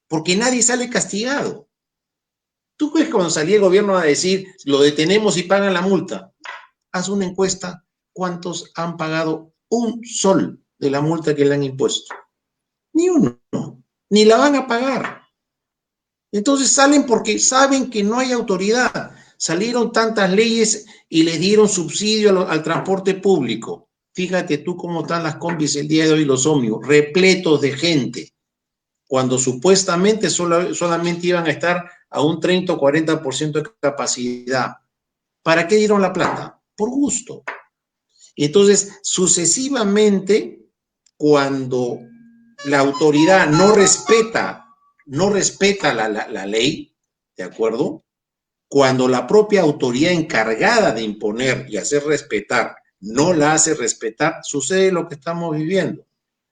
porque nadie sale castigado. ¿Tú crees que cuando salía el gobierno a decir, lo detenemos y pagan la multa? Haz una encuesta, ¿cuántos han pagado un sol de la multa que le han impuesto? Ni uno, ni la van a pagar. Entonces salen porque saben que no hay autoridad. Salieron tantas leyes y le dieron subsidio al transporte público. Fíjate tú cómo están las combis el día de hoy, los ómnibus, repletos de gente, cuando supuestamente solamente iban a estar a un 30 o 40% de capacidad. ¿Para qué dieron la plata? Por gusto. Entonces, sucesivamente, cuando la autoridad no respeta la ley, ¿de acuerdo? Cuando la propia autoridad encargada de imponer y hacer respetar no la hace respetar, sucede lo que estamos viviendo.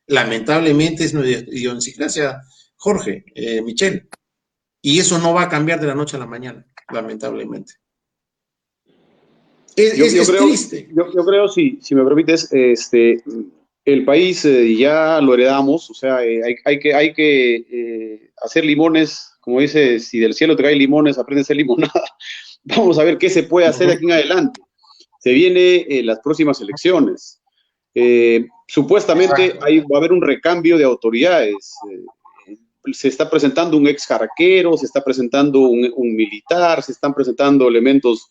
Lamentablemente es nuestra idiosincrasia, Jorge, Michelle. Y eso no va a cambiar de la noche a la mañana, lamentablemente. Es triste. Yo creo, si me permites, el país ya lo heredamos, o sea, hay que hacer limones, como dice, si del cielo te caen limones, aprende a hacer limonada. Vamos a ver qué se puede hacer de aquí en adelante. Se vienen las próximas elecciones. Supuestamente va a haber un recambio de autoridades. Se está presentando un ex jarquero, se está presentando un militar, se están presentando elementos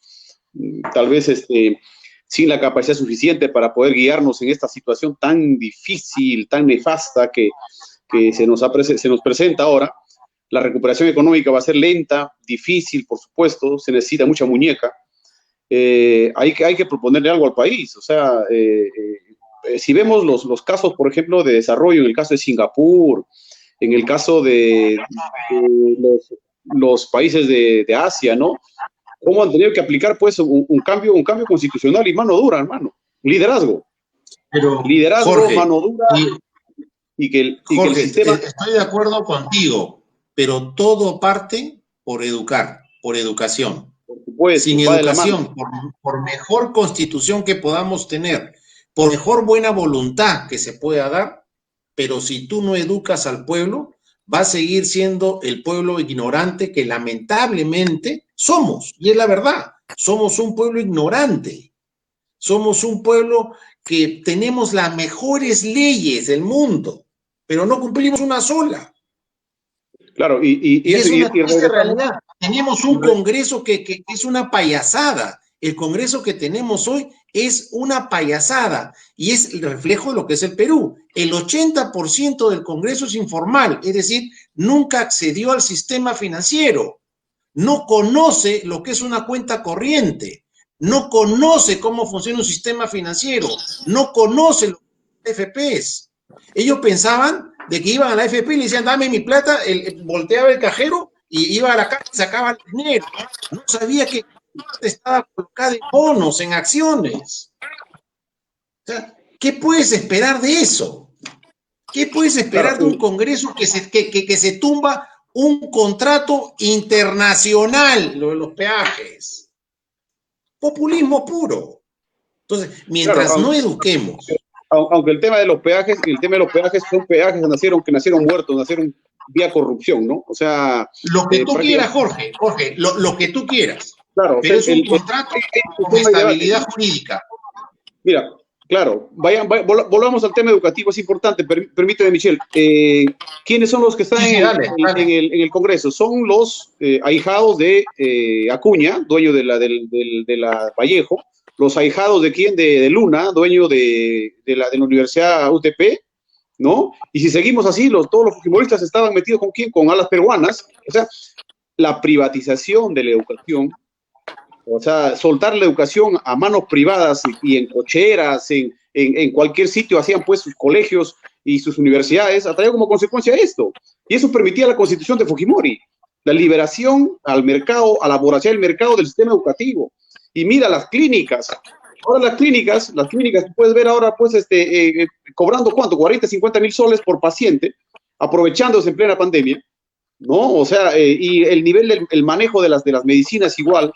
tal vez sin la capacidad suficiente para poder guiarnos en esta situación tan difícil, tan nefasta que se nos presenta ahora. La recuperación económica va a ser lenta, difícil, por supuesto, se necesita mucha muñeca. Hay que proponerle algo al país. O sea, si vemos los casos, por ejemplo, de desarrollo, en el caso de Singapur, en el caso de los países de Asia, ¿no? ¿Cómo han tenido que aplicar, pues, un cambio constitucional y mano dura, hermano? Liderazgo. Pero, Liderazgo, Jorge, mano dura y que el sistema... Estoy de acuerdo contigo, pero todo parte por educar, por educación. Por supuesto, sin educación, por mejor constitución que podamos tener, por mejor buena voluntad que se pueda dar, pero si tú no educas al pueblo, va a seguir siendo el pueblo ignorante que lamentablemente somos, y es la verdad, somos un pueblo ignorante, somos un pueblo que tenemos las mejores leyes del mundo, pero no cumplimos una sola. Claro, y es una triste realidad. Tenemos un Congreso que es una payasada. El Congreso que tenemos hoy es una payasada y es el reflejo de lo que es el Perú. El 80% del Congreso es informal, es decir, nunca accedió al sistema financiero, no conoce lo que es una cuenta corriente, no conoce cómo funciona un sistema financiero, no conoce los FPs. Ellos pensaban de que iban a la FP y le decían, dame mi plata, volteaba el cajero y iba a la caja y sacaba el dinero. No sabía que estaba colocada en bonos, en acciones. O sea, ¿qué puedes esperar de eso? ¿Qué puedes esperar de un Congreso que se tumba un contrato internacional, lo de los peajes? Populismo puro. Entonces, mientras no eduquemos. Aunque el tema de los peajes son peajes que nacieron muertos, nacieron vía corrupción, ¿no? O sea... Lo que tú quieras, Jorge, lo que tú quieras. Claro, pero es un contrato con estabilidad jurídica. Mira, claro, volvamos al tema educativo, es importante, permíteme, Michelle. ¿Quiénes son los que están en el Congreso? Son los ahijados de Acuña, dueño de la Vallejo, los ahijados de quién, de Luna, dueño de la Universidad UTP, ¿no? Y si seguimos así, todos los fujimoristas estaban metidos ¿con quién? Con alas peruanas. O sea, la privatización de la educación, o sea, soltar la educación a manos privadas y en cocheras, en cualquier sitio hacían pues sus colegios y sus universidades, atraía como consecuencia esto. Y eso permitía la constitución de Fujimori, la liberación al mercado, a la voracidad del mercado del sistema educativo. Y mira las clínicas. Ahora las clínicas puedes ver ahora pues cobrando ¿cuánto? 40, 50 mil soles por paciente, aprovechándose en plena pandemia, ¿no? O sea, y el nivel del manejo de las medicinas igual.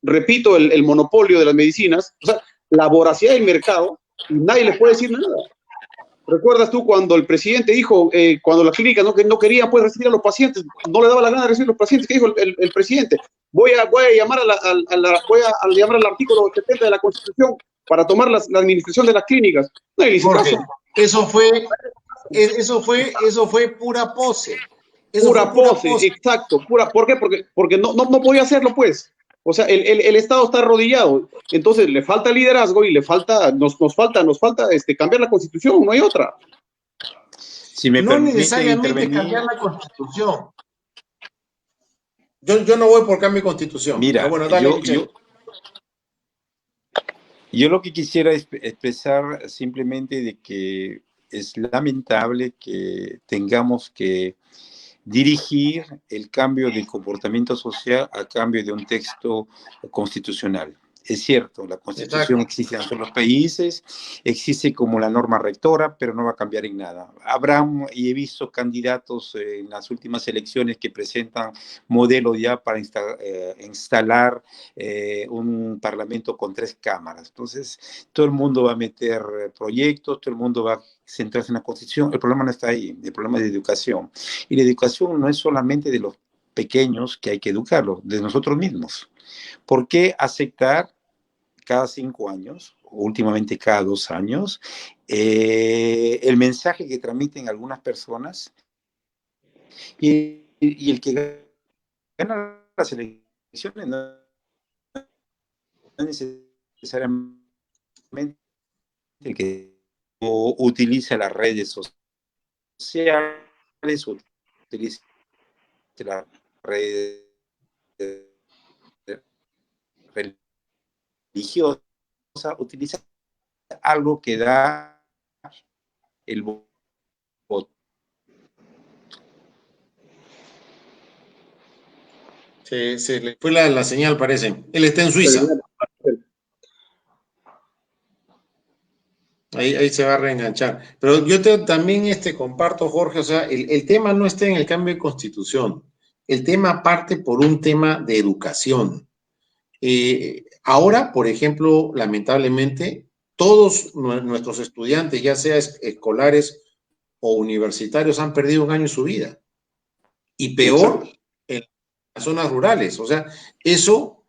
Repito, el monopolio de las medicinas, o sea, la voracidad del mercado, y nadie les puede decir nada. ¿Recuerdas tú cuando el presidente dijo, cuando las clínicas no querían pues recibir a los pacientes, no le daba la gana de recibir a los pacientes? ¿Qué dijo el presidente? Voy a llamar a llamar al artículo 70 de la Constitución para tomar la administración de las clínicas. No le hizo caso. Eso fue pura pose. Pura pose, exacto. ¿Por qué? Porque no podía hacerlo, pues. O sea, el Estado está arrodillado. Entonces le falta liderazgo y nos falta cambiar la Constitución, no hay otra. Si me no necesariamente cambiar la Constitución. Yo no voy por cambio de Constitución. Mira, bueno, dale, yo lo que quisiera expresar simplemente de que es lamentable que tengamos que dirigir el cambio de comportamiento social a cambio de un texto constitucional. Es cierto, la Constitución Exacto. existe en todos los países, existe como la norma rectora, pero no va a cambiar en nada. Y he visto candidatos en las últimas elecciones que presentan modelos ya para instalar un parlamento con 3 cámaras. Entonces, todo el mundo va a meter proyectos, todo el mundo va a centrarse en la Constitución. El problema no está ahí, el problema es de educación. Y la educación no es solamente de los pequeños que hay que educarlos, de nosotros mismos. ¿Por qué aceptar cada 5 años, últimamente cada 2 años, el mensaje que transmiten algunas personas y el que gana las elecciones no es necesariamente el que utiliza las redes sociales, utiliza las redes religiosas, utiliza algo que da el voto. Se le fue la señal, parece. Él está en Suiza. Ahí se va a reenganchar. Pero yo también comparto, Jorge, o sea, el tema no está en el cambio de constitución. El tema parte por un tema de educación. Ahora, por ejemplo, lamentablemente, todos nuestros estudiantes, ya sea escolares o universitarios, han perdido un año en su vida. Y peor, en las zonas rurales. O sea, eso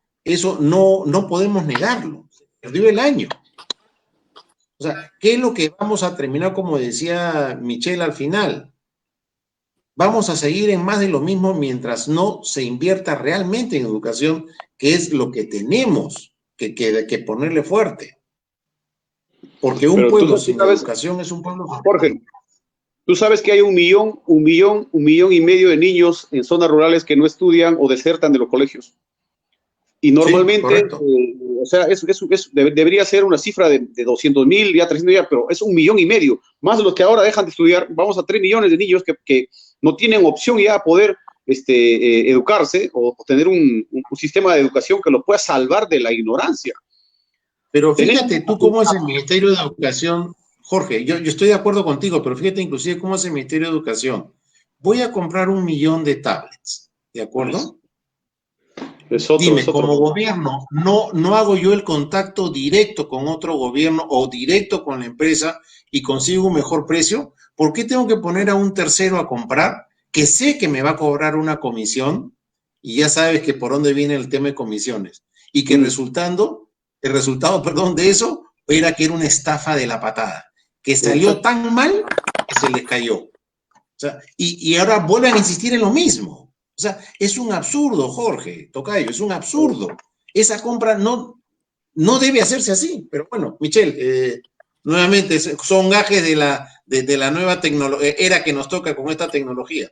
no podemos negarlo. Se perdió el año. O sea, ¿qué es lo que vamos a terminar, como decía Michelle al final? Vamos a seguir en más de lo mismo mientras no se invierta realmente en educación, que es lo que tenemos que ponerle fuerte. Porque un pueblo sin educación es un pueblo... Jorge, tú sabes que hay un millón y medio de niños en zonas rurales que no estudian o desertan de los colegios. Y normalmente, sí, o sea, debería ser una cifra de 200.000, ya 300 ya, pero es 1,5 millones, más de los que ahora dejan de estudiar. Vamos a 3 millones de niños que no tienen opción ya a poder educarse o tener un sistema de educación que los pueda salvar de la ignorancia. Pero fíjate tú cómo es el Ministerio de Educación, Jorge, yo estoy de acuerdo contigo, pero fíjate inclusive cómo es el Ministerio de Educación. Voy a comprar 1 millón de tablets, ¿de acuerdo? Dime, como gobierno, no hago yo el contacto directo con otro gobierno o directo con la empresa y consigo un mejor precio. ¿Por qué tengo que poner a un tercero a comprar que sé que me va a cobrar una comisión? Y ya sabes que por dónde viene el tema de comisiones. Y que el resultado, de eso era que era una estafa de la patada, que salió tan mal que se les cayó. O sea, y ahora vuelven a insistir en lo mismo. O sea, es un absurdo, Jorge, tocayo, es un absurdo. Esa compra no debe hacerse así. Pero bueno, Michelle, nuevamente son gajes de la nueva era que nos toca con esta tecnología.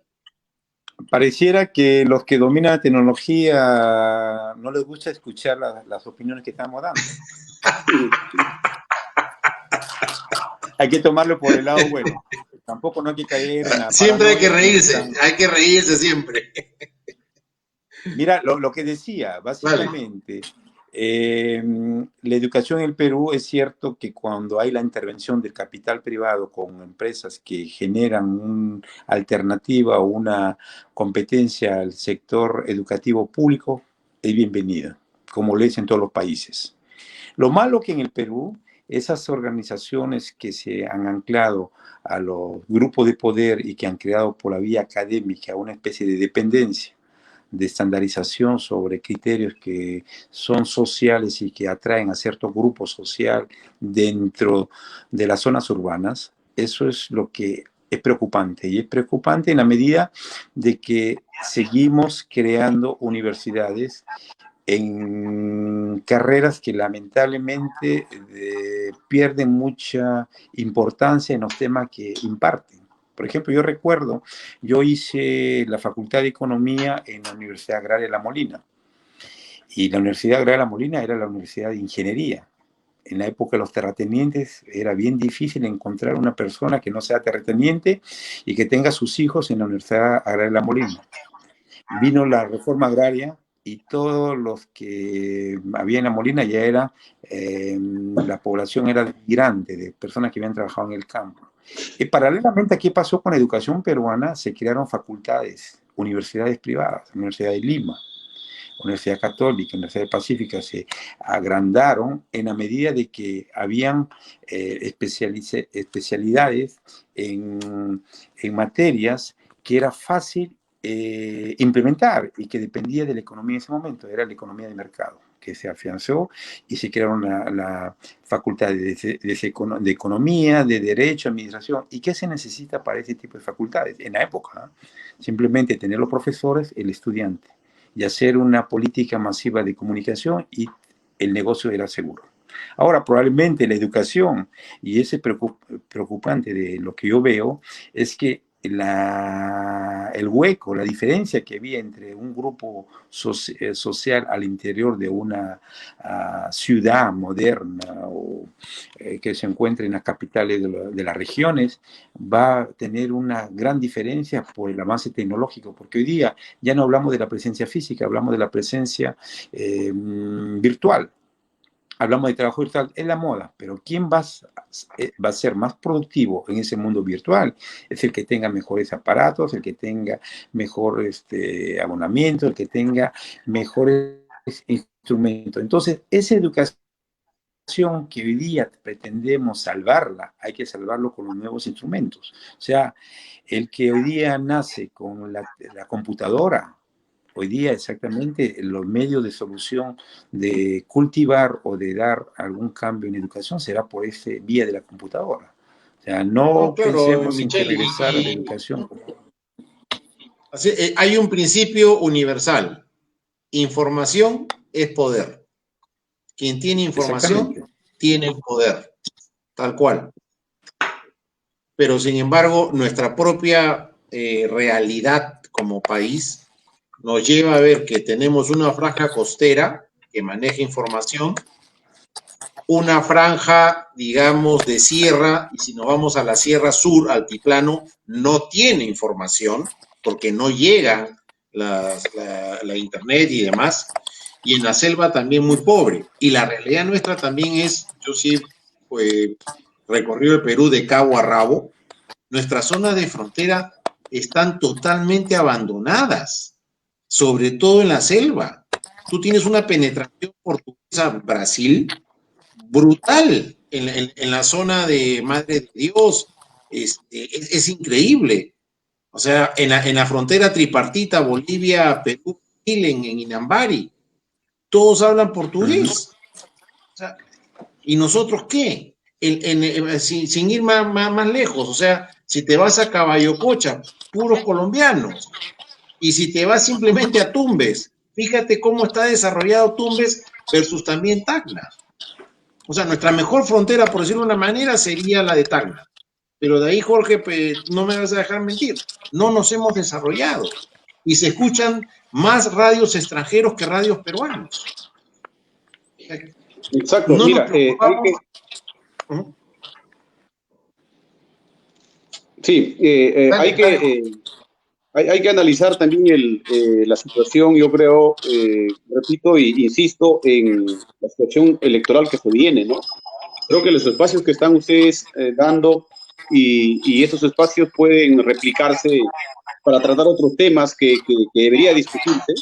Pareciera que los que dominan la tecnología no les gusta escuchar las opiniones que estamos dando. Hay que tomarlo por el lado bueno. Tampoco no hay que caer en la siempre hay que reírse siempre. Mira, lo que decía, básicamente, la educación en el Perú es cierto que cuando hay la intervención del capital privado con empresas que generan una alternativa o una competencia al sector educativo público, es bienvenida, como lo es en todos los países. Lo malo que en el Perú, esas organizaciones que se han anclado a los grupos de poder y que han creado por la vía académica una especie de dependencia, de estandarización sobre criterios que son sociales y que atraen a cierto grupo social dentro de las zonas urbanas, eso es lo que es preocupante. Y es preocupante en la medida de que seguimos creando universidades en carreras que lamentablemente pierden mucha importancia en los temas que imparten. Por ejemplo, yo recuerdo, yo hice la Facultad de Economía en la Universidad Agraria de La Molina. Y la Universidad Agraria de La Molina era la Universidad de Ingeniería. En la época de los terratenientes era bien difícil encontrar una persona que no sea terrateniente y que tenga sus hijos en la Universidad Agraria de La Molina. Vino la reforma agraria y todos los que había en La Molina ya era, la población era de migrantes, de personas que habían trabajado en el campo. Y paralelamente, ¿qué pasó con la educación peruana? Se crearon facultades, universidades privadas, Universidad de Lima, Universidad Católica, Universidad Pacífica, se agrandaron en la medida de que habían especialidades en materias que era fácil implementar y que dependía de la economía en ese momento, era la economía de mercado, que se afianzó y se crearon la facultad de economía, de derecho, administración. ¿Y qué se necesita para ese tipo de facultades? En la época, ¿eh? Simplemente tener los profesores, el estudiante, y hacer una política masiva de comunicación y el negocio era seguro. Ahora, probablemente la educación, y ese preocupante de lo que yo veo, es que el hueco, la diferencia que había entre un grupo social al interior de una ciudad moderna o que se encuentra en las capitales de las regiones, va a tener una gran diferencia por el avance tecnológico, porque hoy día ya no hablamos de la presencia física, hablamos de la presencia virtual. Hablamos de trabajo virtual, es la moda, pero ¿quién va a ser más productivo en ese mundo virtual? Es el que tenga mejores aparatos, el que tenga mejor abonamiento, el que tenga mejores instrumentos. Entonces, esa educación que hoy día pretendemos salvarla, hay que salvarlo con los nuevos instrumentos. O sea, el que hoy día nace con la computadora, hoy día exactamente los medios de solución de cultivar o de dar algún cambio en educación será por ese vía de la computadora. O sea, no claro, pensemos en que Michelle, regresar a la educación. hay un principio universal. Información es poder. Quien tiene información tiene el poder, tal cual. Pero sin embargo, nuestra propia realidad como país nos lleva a ver que tenemos una franja costera que maneja información, una franja, digamos, de sierra, y si nos vamos a la sierra sur, altiplano, no tiene información porque no llega la internet y demás, y en la selva también muy pobre. Y la realidad nuestra también es, yo sí pues, recorrido el Perú de cabo a rabo, nuestras zonas de frontera están totalmente abandonadas, sobre todo en la selva. Tú tienes una penetración portuguesa Brasil brutal en la zona de Madre de Dios. Es increíble. O sea, en la frontera tripartita, Bolivia, Perú, Chile, en Inambari, todos hablan portugués. O sea, ¿y nosotros qué? Sin ir más lejos, o sea, si te vas a Caballococha, puros colombianos. Y si te vas simplemente a Tumbes, fíjate cómo está desarrollado Tumbes versus también Tacna. O sea, nuestra mejor frontera, por decirlo de una manera, sería la de Tacna. Pero de ahí, Jorge, pues, no me vas a dejar mentir, no nos hemos desarrollado. Y se escuchan más radios extranjeros que radios peruanos. Exacto, no mira, hay que analizar también la situación, yo creo, repito e insisto, en la situación electoral que se viene, ¿no? Creo que los espacios que están ustedes dando y esos espacios pueden replicarse para tratar otros temas que debería discutirse,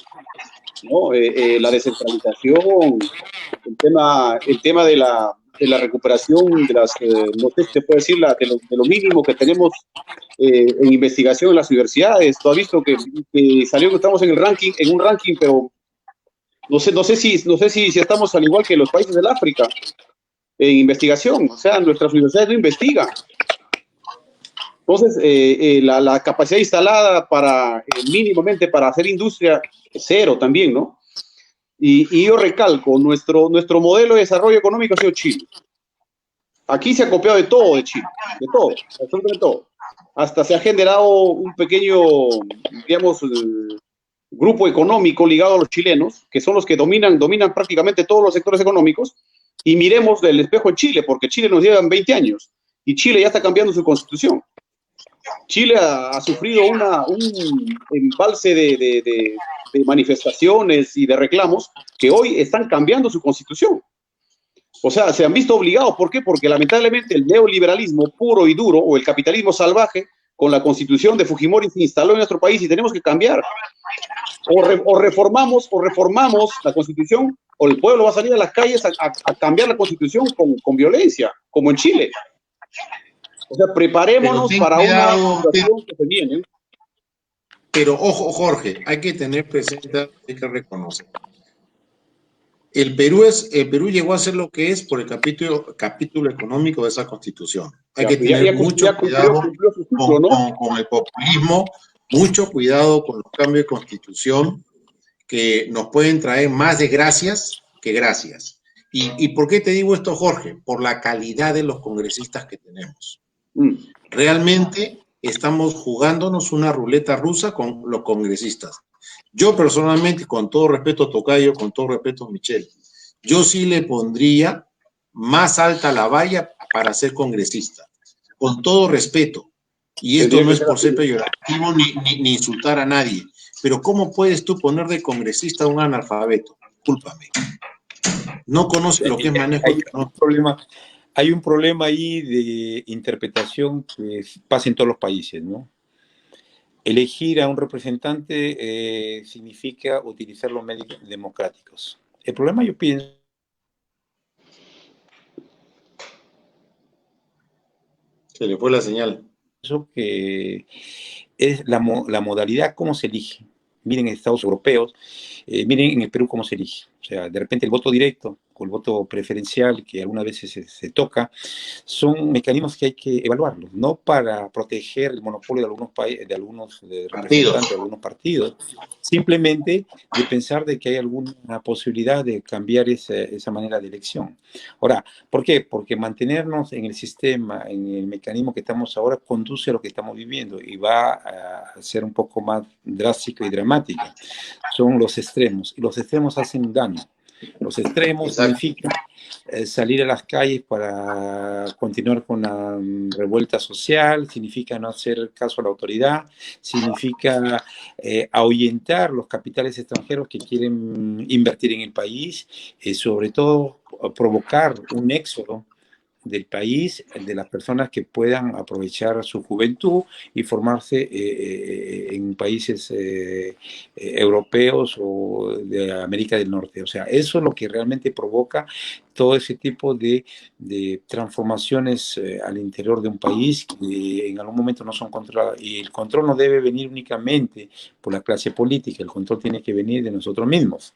¿no? La descentralización, el tema de la recuperación de las, no sé si se puede decir, de lo mínimo que tenemos en investigación en las universidades. Tú has visto que salió que estamos en un ranking, pero no sé si estamos al igual que los países del África en investigación. O sea, nuestras universidades no investigan. Entonces, la capacidad instalada mínimamente para hacer industria es cero también, ¿no? Y yo recalco, nuestro modelo de desarrollo económico ha sido Chile. Aquí se ha copiado de todo de Chile, de todo, absolutamente todo. Hasta se ha generado un pequeño, digamos, grupo económico ligado a los chilenos, que son los que dominan prácticamente todos los sectores económicos, y miremos del espejo en Chile, porque Chile nos llevan 20 años, y Chile ya está cambiando su constitución. Chile ha sufrido un embalse de manifestaciones y de reclamos que hoy están cambiando su constitución. O sea, se han visto obligados. ¿Por qué? Porque lamentablemente el neoliberalismo puro y duro o el capitalismo salvaje con la constitución de Fujimori se instaló en nuestro país y tenemos que cambiar. O reformamos la constitución o el pueblo va a salir a las calles a cambiar la constitución con violencia, como en Chile. O sea, preparémonos para una situación que se viene. Pero ojo, Jorge, hay que tener presente, hay que reconocer. El Perú llegó a ser lo que es por el capítulo económico de esa constitución. Hay que tener mucho cuidado con el populismo, mucho cuidado con los cambios de constitución que nos pueden traer más desgracias que gracias. ¿Y por qué te digo esto, Jorge? Por la calidad de los congresistas que tenemos. Realmente estamos jugándonos una ruleta rusa con los congresistas. Yo personalmente, con todo respeto Tocayo, con todo respeto Michelle, yo sí le pondría más alta la valla para ser congresista, con todo respeto. Y esto no es por ser peyorativo ni insultar a nadie, pero ¿cómo puedes tú poner de congresista a un analfabeto? Discúlpame. No conoce lo que es manejo. Hay un problema ahí de interpretación que pasa en todos los países, ¿no? Elegir a un representante significa utilizar los medios democráticos. El problema, yo pienso, se le fue la señal. Que es la modalidad cómo se elige. Miren en Estados europeos, miren en el Perú cómo se elige. O sea, de repente el voto directo o el voto preferencial, que algunas veces se toca, son mecanismos que hay que evaluarlos, no para proteger el monopolio de algunos representantes de algunos partidos, simplemente de pensar de que hay alguna posibilidad de cambiar esa manera de elección. Ahora, ¿por qué? Porque mantenernos en el sistema, en el mecanismo que estamos ahora, conduce a lo que estamos viviendo y va a ser un poco más drástico y dramático. Son los extremos, y los extremos hacen daño. Los extremos significan salir a las calles para continuar con la revuelta social, significa no hacer caso a la autoridad, significa ahuyentar los capitales extranjeros que quieren invertir en el país, sobre todo provocar un éxodo del país, de las personas que puedan aprovechar su juventud y formarse en países europeos o de América del Norte. O sea, eso es lo que realmente provoca todo ese tipo de transformaciones al interior de un país que en algún momento no son controladas. Y el control no debe venir únicamente por la clase política, el control tiene que venir de nosotros mismos.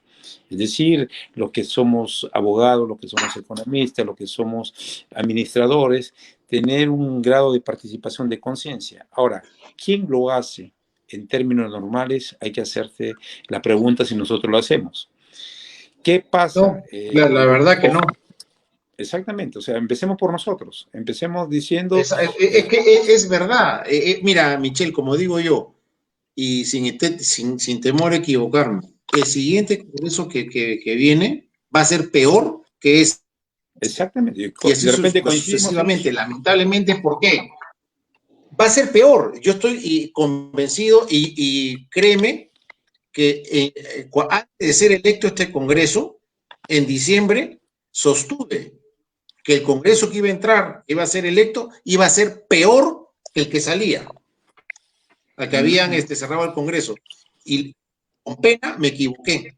Es decir, los que somos abogados, los que somos economistas, los que somos administradores, tener un grado de participación de conciencia. Ahora, ¿quién lo hace? En términos normales, hay que hacerse la pregunta si nosotros lo hacemos. ¿Qué pasa? No, la verdad que no. Exactamente, o sea, empecemos por nosotros, empecemos diciendo... Es que es verdad. Mira, Michelle, como digo yo, y sin temor a equivocarme, el siguiente congreso que viene va a ser peor que este. Exactamente. Y así de repente sucesivamente. Lamentablemente, ¿por qué? Va a ser peor. Yo estoy convencido y créeme que antes de ser electo este congreso, en diciembre, sostuve que el congreso que iba a entrar, que iba a ser electo, iba a ser peor que el que salía, al que habían cerrado el congreso. Y con pena me equivoqué.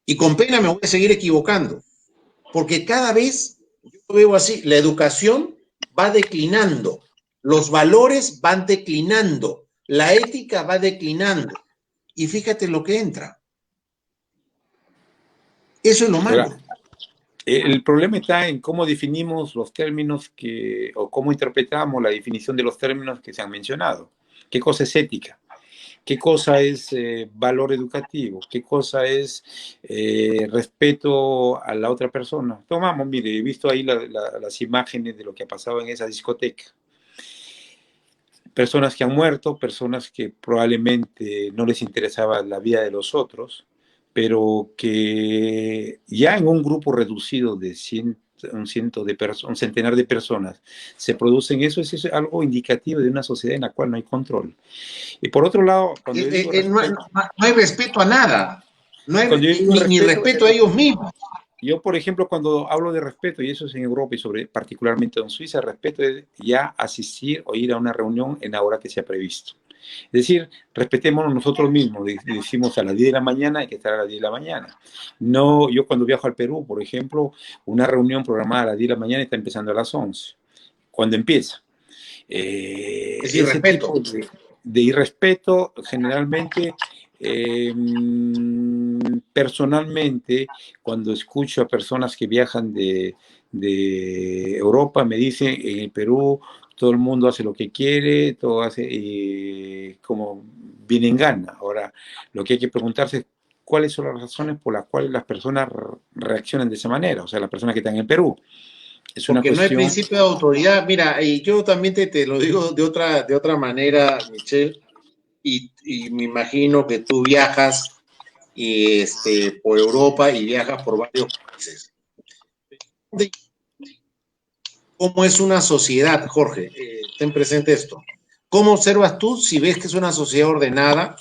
Y con pena me voy a seguir equivocando. Porque cada vez, yo lo veo así, la educación va declinando, los valores van declinando, la ética va declinando. Y fíjate lo que entra. Eso es lo malo. Ahora, el problema está en cómo definimos los términos o cómo interpretamos la definición de los términos que se han mencionado. ¿Qué cosa es ética? ¿Qué cosa es valor educativo? ¿Qué cosa es respeto a la otra persona? Tomamos, mire, he visto ahí las imágenes de lo que ha pasado en esa discoteca. Personas que han muerto, personas que probablemente no les interesaba la vida de los otros, pero que ya en un grupo reducido de 100, un centenar de personas se producen eso, es algo indicativo de una sociedad en la cual no hay control. Y por otro lado, cuando yo digo respeto, no hay respeto a nada, no hay, cuando yo digo ni respeto a ellos mismos. Yo, por ejemplo, cuando hablo de respeto, y eso es en Europa y particularmente en Suiza, respeto es ya asistir o ir a una reunión en la hora que se ha previsto. Es decir, respetémonos nosotros mismos. Decimos a las 10 de la mañana, hay que estar a las 10 de la mañana. No, yo cuando viajo al Perú, por ejemplo, una reunión programada a las 10 de la mañana está empezando a las 11. ¿Cuándo empieza? Es irrespeto. Ese tipo de irrespeto, generalmente, personalmente, cuando escucho a personas que viajan de Europa, me dicen, en el Perú todo el mundo hace lo que quiere, todo hace como viene en gana. Ahora, lo que hay que preguntarse es cuáles son las razones por las cuales las personas reaccionan de esa manera, o sea, las personas que están en Perú. Es una Porque cuestión... no hay principio de autoridad. Mira, y yo también te lo digo de otra manera, Michelle, y me imagino que tú viajas por Europa y viajas por varios países. ¿Cómo es una sociedad, Jorge? Ten presente esto. ¿Cómo observas tú si ves que es una sociedad ordenada,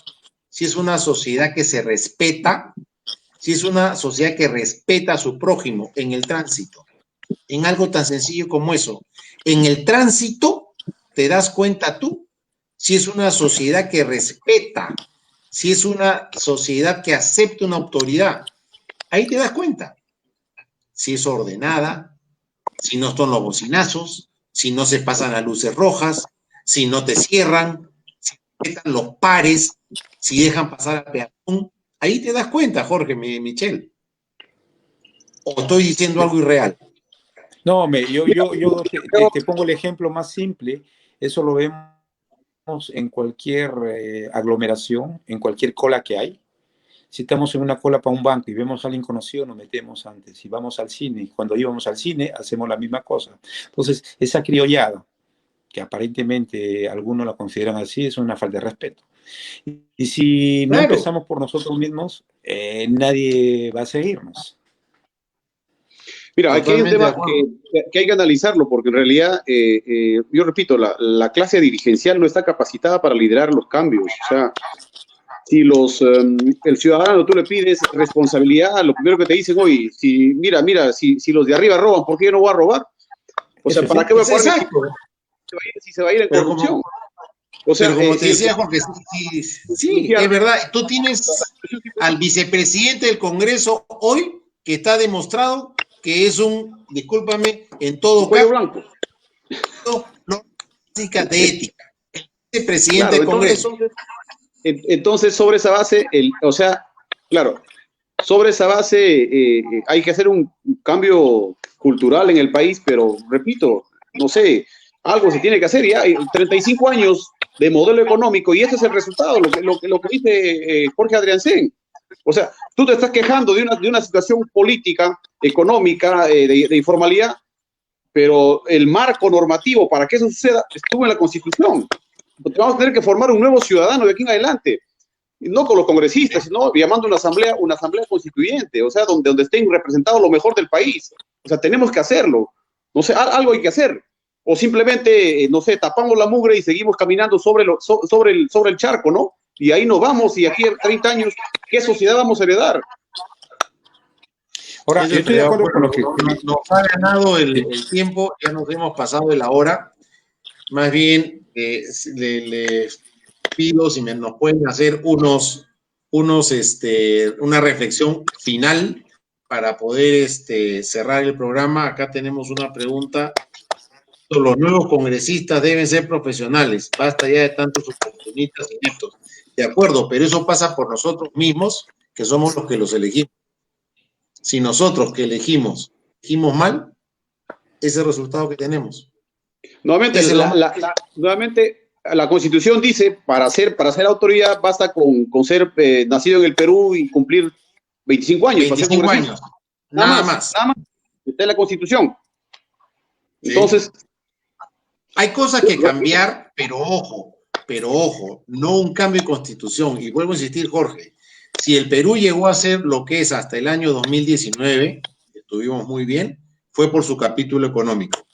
si es una sociedad que se respeta, si es una sociedad que respeta a su prójimo en el tránsito? En algo tan sencillo como eso. En el tránsito te das cuenta tú si es una sociedad que respeta, si es una sociedad que acepta una autoridad. Ahí te das cuenta. Si es ordenada, si no son los bocinazos, si no se pasan las luces rojas, si no te cierran, si respetan los pares, si dejan pasar al peatón. Ahí te das cuenta, Jorge, Michelle. ¿O estoy diciendo algo irreal? No, yo te pongo el ejemplo más simple. Eso lo vemos en cualquier aglomeración, en cualquier cola que hay. Si estamos en una cola para un banco y vemos a alguien conocido, nos metemos antes. Si vamos al cine, cuando íbamos al cine, hacemos la misma cosa. Entonces, esa criollada, que aparentemente algunos la consideran así, es una falta de respeto. Y si no empezamos por nosotros mismos, nadie va a seguirnos. Mira, aquí hay un tema que hay que analizarlo, porque en realidad, yo repito, la clase dirigencial no está capacitada para liderar los cambios. O sea, si el ciudadano tú le pides responsabilidad, lo primero que te dicen, oye, si los de arriba roban, ¿por qué yo no voy a robar? O sea, ¿para qué voy a poner si se va a ir en corrupción? O sea, pero como te decía, Jorge, sí, es verdad. Tú tienes al vicepresidente del Congreso hoy que está demostrado que es discúlpame, en todo cuello blanco. No, de ética. El vicepresidente del Congreso. Entonces, sobre esa base, sobre esa base hay que hacer un cambio cultural en el país, pero repito, no sé, algo se tiene que hacer. Ya hay 35 años de modelo económico y este es el resultado, lo que dice Jorge Adriancén. O sea, tú te estás quejando de una situación política, económica, de informalidad, pero el marco normativo para que eso suceda estuvo en la Constitución. Porque vamos a tener que formar un nuevo ciudadano de aquí en adelante, no con los congresistas, sino llamando una asamblea constituyente, o sea, donde estén representados lo mejor del país. O sea, tenemos que hacerlo. No sé, algo hay que hacer. O simplemente, no sé, tapamos la mugre y seguimos caminando sobre el charco, ¿no? Y ahí nos vamos, y aquí a 30 años, ¿qué sociedad vamos a heredar? Ahora, yo estoy de acuerdo con lo que... Nos ha ganado el tiempo, ya nos hemos pasado de la hora. Más bien, les pido si nos pueden hacer una reflexión final para poder cerrar el programa. Acá tenemos una pregunta. Los nuevos congresistas deben ser profesionales. Basta ya de tantos oportunistas ineptos. De acuerdo, pero eso pasa por nosotros mismos, que somos los que los elegimos. Si nosotros que elegimos mal, ese es el resultado que tenemos. Nuevamente, la Constitución dice, para ser autoridad basta con ser nacido en el Perú y cumplir 25 años. 25 años. Nada más. Está en la Constitución. Entonces... Sí. Hay cosas que cambiar, pero ojo, no un cambio de constitución. Y vuelvo a insistir, Jorge, si el Perú llegó a ser lo que es hasta el año 2019, estuvimos muy bien, fue por su capítulo económico.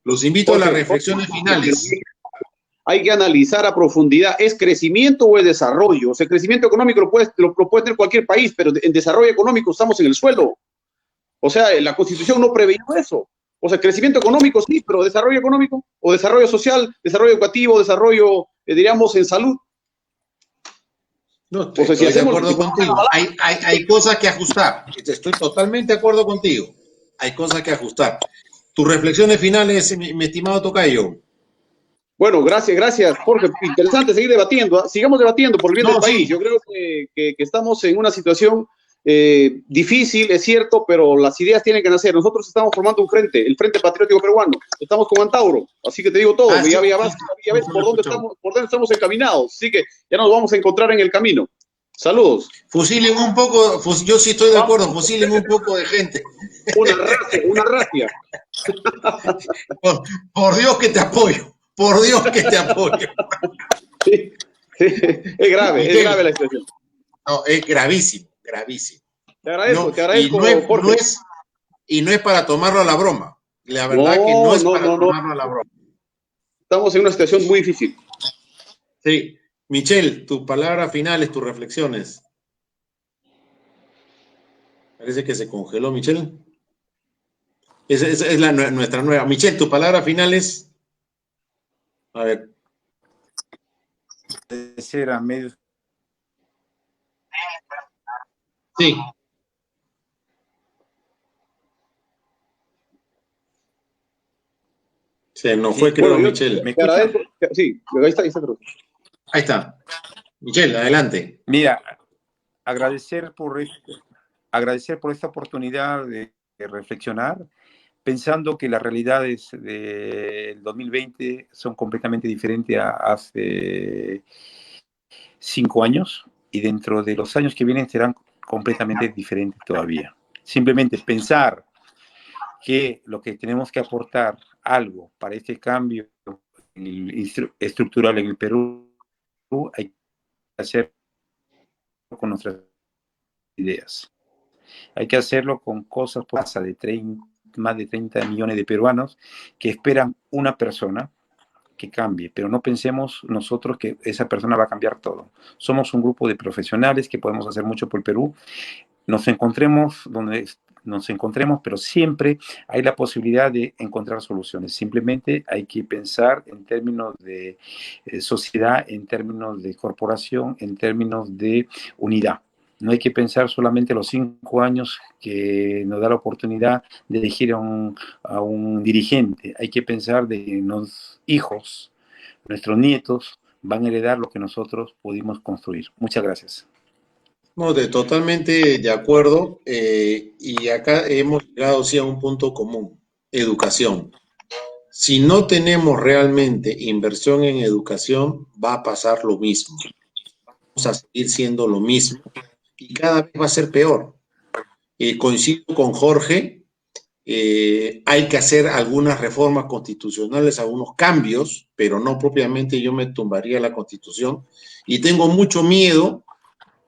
Los invito a las reflexiones finales. Hay que analizar a profundidad, ¿es crecimiento o es desarrollo? O sea, el crecimiento económico lo puede tener cualquier país, pero en desarrollo económico estamos en el suelo. O sea, la Constitución no preveía eso. O sea, crecimiento económico sí, pero desarrollo económico, o desarrollo social, desarrollo educativo, desarrollo, diríamos, en salud. No, estoy de acuerdo contigo. Hay cosas que ajustar. Estoy totalmente de acuerdo contigo. Hay cosas que ajustar. Tus reflexiones finales, mi estimado tocayo. Bueno, gracias, Jorge. Interesante seguir debatiendo. ¿Eh? Sigamos debatiendo por el bien del país. Sí. Yo creo que estamos en una situación difícil, es cierto, pero las ideas tienen que nacer. Nosotros estamos formando un frente, el Frente Patriótico Peruano. Estamos con Antauro, así que te digo todo. Ya ves por dónde estamos encaminados. Así que ya nos vamos a encontrar en el camino. Saludos. Fusilen un poco, yo sí estoy de acuerdo, fusilen un poco de gente. Una racia. Por Dios que te apoyo. Por Dios que te apoyo. Sí. Es grave la situación. No, es gravísimo. Te agradezco, Jorge. Y no es para tomarlo a la broma. La verdad que no es para tomarlo a la broma. Estamos en una situación muy difícil. Sí. Michelle, tus palabras finales, tus reflexiones. Parece que se congeló, Michelle. Esa es nuestra nueva. Michelle, tus palabras finales. A ver. Agradecer a medios. Sí. Se nos fue, creo, bueno, Michelle. ¿Me escuchas? Sí, ahí está. Ahí está. Michelle, adelante. Mira, agradecer por esta oportunidad de reflexionar, pensando que las realidades del 2020 son completamente diferentes a hace 5 años, y dentro de los años que vienen serán completamente diferentes todavía. Simplemente pensar que lo que tenemos que aportar algo para este cambio estructural en el Perú, hay que hacerlo con nuestras ideas. Hay que hacerlo con cosas, pasa de más de 30 millones de peruanos que esperan una persona que cambie, pero no pensemos nosotros que esa persona va a cambiar todo. Somos un grupo de profesionales que podemos hacer mucho por el Perú. Nos encontremos donde nos encontremos, pero siempre hay la posibilidad de encontrar soluciones. Simplemente hay que pensar en términos de sociedad, en términos de corporación, en términos de unidad. No hay que pensar solamente los 5 años que nos da la oportunidad de elegir a un dirigente. Hay que pensar de que los hijos, nuestros nietos, van a heredar lo que nosotros pudimos construir. Muchas gracias. No, totalmente de acuerdo. Y acá hemos llegado sí a un punto común: educación. Si no tenemos realmente inversión en educación, va a pasar lo mismo. Vamos a seguir siendo lo mismo y cada vez va a ser peor. Coincido con Jorge, hay que hacer algunas reformas constitucionales, algunos cambios, pero no propiamente yo me tumbaría la Constitución, y tengo mucho miedo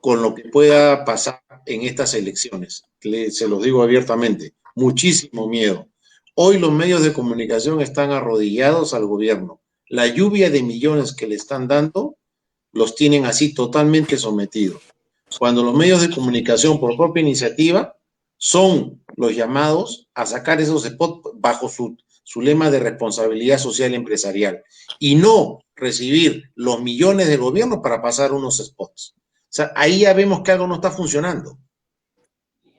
con lo que pueda pasar en estas elecciones. Se los digo abiertamente, muchísimo miedo. Hoy los medios de comunicación están arrodillados al gobierno. La lluvia de millones que le están dando los tienen así totalmente sometidos. Cuando los medios de comunicación por propia iniciativa son los llamados a sacar esos spots bajo su lema de responsabilidad social empresarial y no recibir los millones del gobierno para pasar unos spots. O sea, ahí ya vemos que algo no está funcionando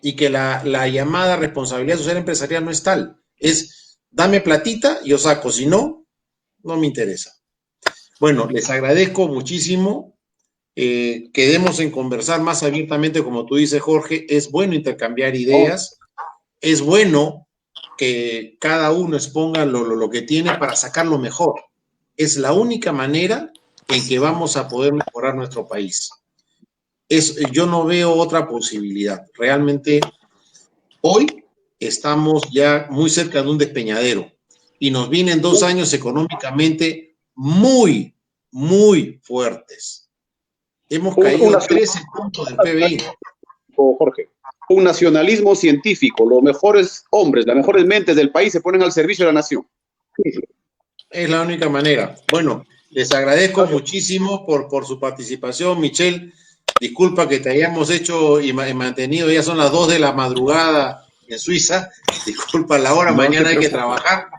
y que la llamada responsabilidad social empresarial no es tal. Es, dame platita, yo saco, si no, no me interesa. Bueno, les agradezco muchísimo. Quedemos en conversar más abiertamente, como tú dices, Jorge. Es bueno intercambiar ideas. Es bueno que cada uno exponga lo que tiene para sacarlo mejor. Es la única manera en que vamos a poder mejorar nuestro país. Yo no veo otra posibilidad. Realmente, hoy estamos ya muy cerca de un despeñadero y nos vienen 2 años económicamente muy, muy fuertes. Hemos caído 13 puntos del PBI. Jorge, un nacionalismo científico. Los mejores hombres, las mejores mentes del país se ponen al servicio de la nación. Es la única manera. Bueno, les agradezco muchísimo por su participación, Michelle. Disculpa que te hayamos hecho y mantenido, ya son las 2 de la madrugada en Suiza. Disculpa la hora, mañana hay que trabajar.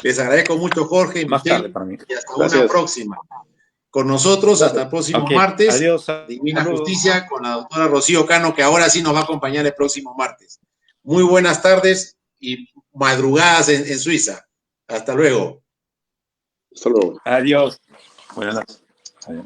Les agradezco mucho, Jorge y Más Michelle, tarde para mí. y hasta Gracias. una próxima. Con nosotros hasta el próximo martes. Adiós. Divina Saludos. Justicia con la doctora Rocío Cano, que ahora sí nos va a acompañar el próximo martes. Muy buenas tardes y madrugadas en Suiza. Hasta luego. Hasta luego. Adiós. Buenas noches. Adiós.